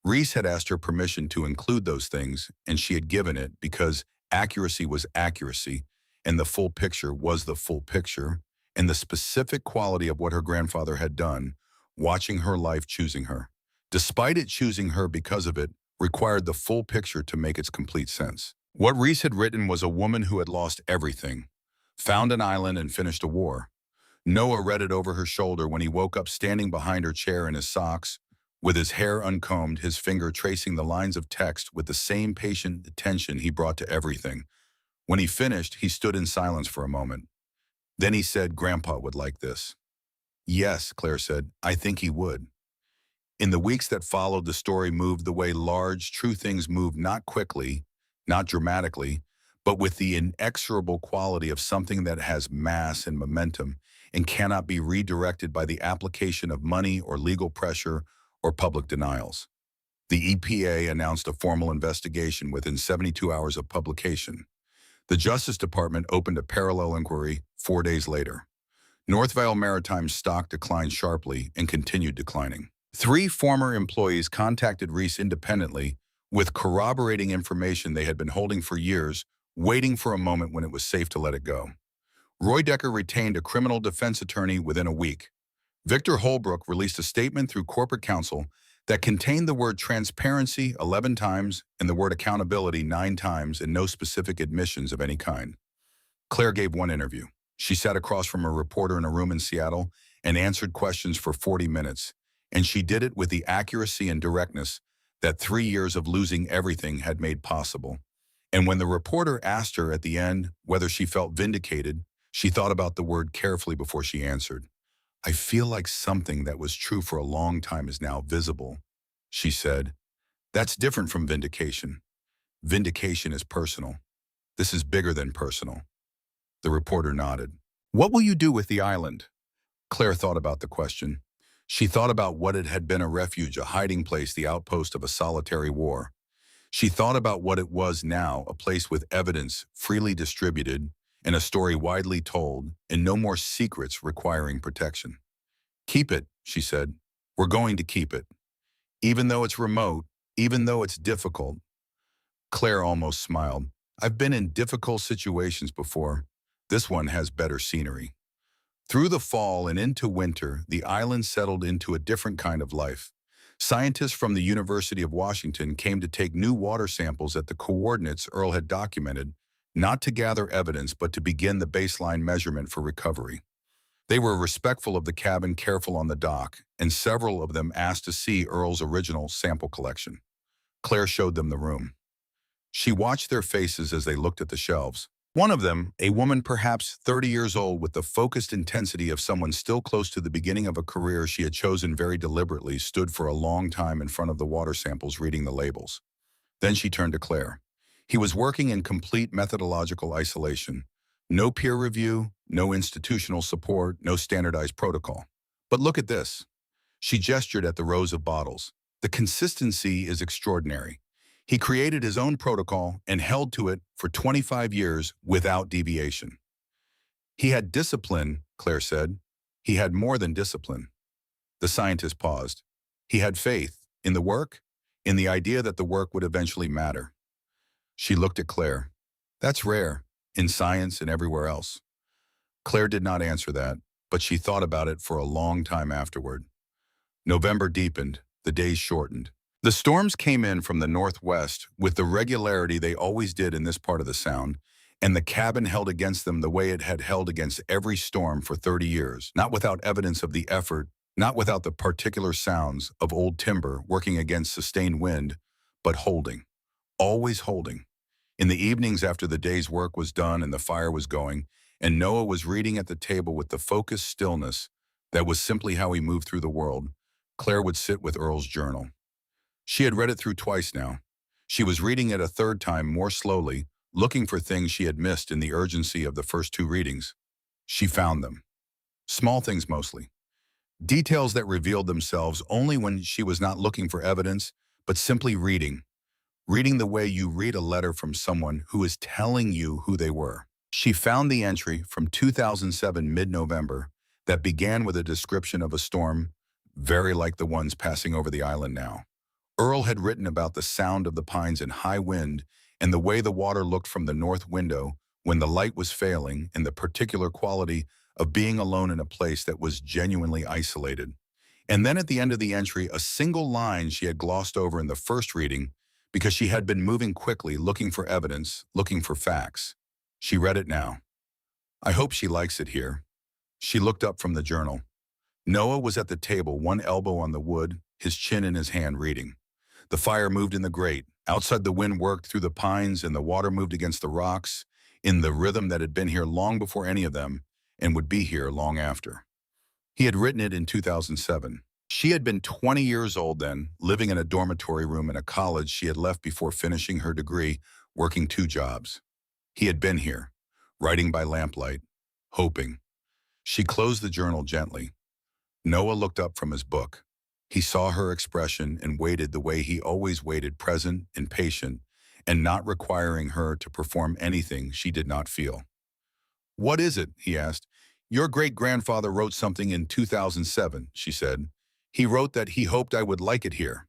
Reese had asked her permission to include those things, and she had given it because accuracy was accuracy, and the full picture was the full picture, and the specific quality of what her grandfather had done, watching her life choosing her. Despite it choosing her because of it, required the full picture to make its complete sense. What Reese had written was a woman who had lost everything, found an island and finished a war. Noah read it over her shoulder when he woke up standing behind her chair in his socks, with his hair uncombed, his finger tracing the lines of text with the same patient attention he brought to everything. When he finished, he stood in silence for a moment. Then he said, "Grandpa would like this." "Yes," Claire said, "I think he would." In the weeks that followed, the story moved the way large, true things move, not quickly, not dramatically, but with the inexorable quality of something that has mass and momentum and cannot be redirected by the application of money or legal pressure or public denials. The EPA announced a formal investigation within 72 hours of publication. The Justice Department opened a parallel inquiry 4 days later. Northvale Maritime's stock declined sharply and continued declining. 3 former employees contacted Reese independently with corroborating information they had been holding for years, waiting for a moment when it was safe to let it go. Roy Decker retained a criminal defense attorney within a week. Victor Holbrook released a statement through corporate counsel that contained the word transparency 11 times and the word accountability 9 times and no specific admissions of any kind. Claire gave one interview. She sat across from a reporter in a room in Seattle and answered questions for 40 minutes, and she did it with the accuracy and directness that 3 years of losing everything had made possible. And when the reporter asked her at the end whether she felt vindicated, she thought about the word carefully before she answered. "I feel like something that was true for a long time is now visible," she said. "That's different from vindication. Vindication is personal. This is bigger than personal." The reporter nodded. "What will you do with the island?" Claire thought about the question. She thought about what it had been: a refuge, a hiding place, the outpost of a solitary war. She thought about what it was now, a place with evidence freely distributed and a story widely told, and no more secrets requiring protection. "Keep it," she said. "We're going to keep it. Even though it's remote, even though it's difficult." Claire almost smiled. "I've been in difficult situations before. This one has better scenery." Through the fall and into winter, the island settled into a different kind of life. Scientists from the University of Washington came to take new water samples at the coordinates Earl had documented, not to gather evidence, but to begin the baseline measurement for recovery. They were respectful of the cabin, careful on the dock, and several of them asked to see Earl's original sample collection. Claire showed them the room. She watched their faces as they looked at the shelves. One of them, a woman perhaps 30 years old with the focused intensity of someone still close to the beginning of a career she had chosen very deliberately, stood for a long time in front of the water samples reading the labels. Then she turned to Claire. He was working in complete methodological isolation. No peer review, no institutional support, no standardized protocol. But look at this. She gestured at the rows of bottles. The consistency is extraordinary. He created his own protocol and held to it for 25 years without deviation. He had discipline, Claire said. He had more than discipline. The scientist paused. He had faith in the work, in the idea that the work would eventually matter. She looked at Claire. That's rare, in science and everywhere else. Claire did not answer that, but she thought about it for a long time afterward. November deepened, the days shortened. The storms came in from the northwest with the regularity they always did in this part of the Sound, and the cabin held against them the way it had held against every storm for 30 years, not without evidence of the effort, not without the particular sounds of old timber working against sustained wind, but holding, always holding. In the evenings after the day's work was done and the fire was going, and Noah was reading at the table with the focused stillness that was simply how he moved through the world, Claire would sit with Earl's journal. She had read it through twice now. She was reading it a third time more slowly, looking for things she had missed in the urgency of the first two readings. She found them. Small things mostly. Details that revealed themselves only when she was not looking for evidence, but simply reading. Reading the way you read a letter from someone who is telling you who they were. She found the entry from 2007 mid-November that began with a description of a storm very like the ones passing over the island now. Earl had written about the sound of the pines in high wind and the way the water looked from the north window when the light was failing, and the particular quality of being alone in a place that was genuinely isolated. And then at the end of the entry, a single line she had glossed over in the first reading because she had been moving quickly, looking for evidence, looking for facts. She read it now. I hope she likes it here. She looked up from the journal. Noah was at the table, one elbow on the wood, his chin in his hand, reading. The fire moved in the grate. Outside, the wind worked through the pines and the water moved against the rocks in the rhythm that had been here long before any of them and would be here long after. He had written it in 2007. She had been 20 years old then, living in a dormitory room in a college she had left before finishing her degree, working 2 jobs. He had been here, writing by lamplight, hoping. She closed the journal gently. Noah looked up from his book. He saw her expression and waited the way he always waited, present and patient, and not requiring her to perform anything she did not feel. What is it? He asked. Your great-grandfather wrote something in 2007, she said. He wrote that he hoped I would like it here.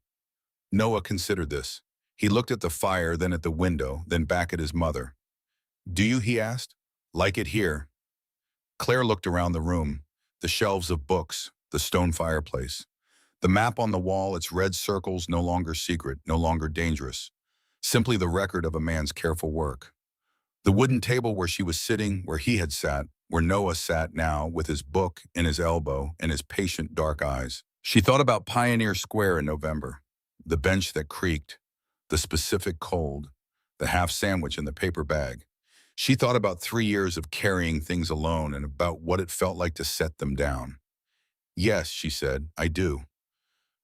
Noah considered this. He looked at the fire, then at the window, then back at his mother. Do you, he asked, like it here? Claire looked around the room, the shelves of books, the stone fireplace. The map on the wall, its red circles no longer secret, no longer dangerous. Simply the record of a man's careful work. The wooden table where she was sitting, where he had sat, where Noah sat now with his book in his elbow and his patient dark eyes. She thought about Pioneer Square in November, the bench that creaked, the specific cold, the half sandwich in the paper bag. She thought about 3 years of carrying things alone and about what it felt like to set them down. Yes, she said, I do.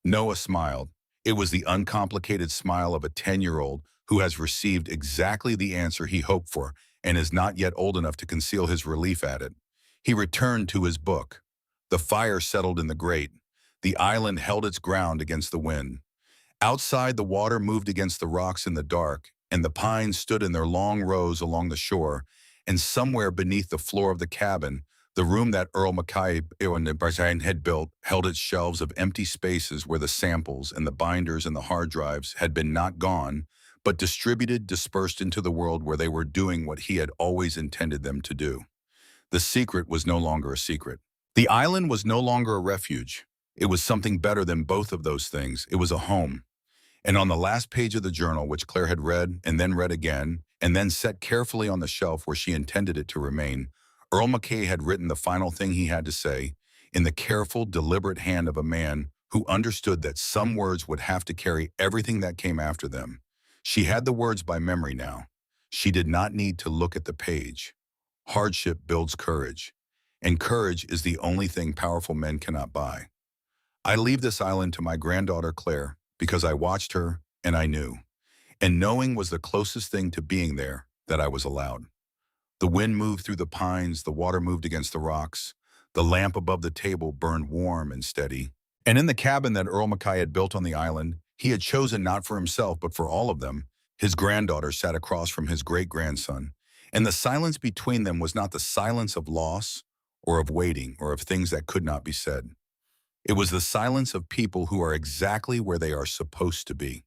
Noah smiled. It was the uncomplicated smile of a 10-year-old who has received exactly the answer he hoped for and is not yet old enough to conceal his relief at it. He returned to his book. The fire settled in the grate. The island held its ground against the wind. Outside, the water moved against the rocks in the dark, and the pines stood in their long rows along the shore, and somewhere beneath the floor of the cabin, the room that Earl Mackay had built held its shelves of empty spaces where the samples and the binders and the hard drives had been not gone, but distributed, dispersed into the world where they were doing what he had always intended them to do. The secret was no longer a secret. The island was no longer a refuge. It was something better than both of those things. It was a home. And on the last page of the journal, which Claire had read and then read again, and then set carefully on the shelf where she intended it to remain, Earl Mackay had written the final thing he had to say in the careful, deliberate hand of a man who understood that some words would have to carry everything that came after them. She had the words by memory now. She did not need to look at the page. Hardship builds courage, and courage is the only thing powerful men cannot buy. I leave this island to my granddaughter Claire because I watched her and I knew. And knowing was the closest thing to being there that I was allowed. The wind moved through the pines, the water moved against the rocks, the lamp above the table burned warm and steady. And in the cabin that Earl Mackay had built on the island, he had chosen not for himself but for all of them, his granddaughter sat across from his great-grandson. And the silence between them was not the silence of loss or of waiting or of things that could not be said. It was the silence of people who are exactly where they are supposed to be.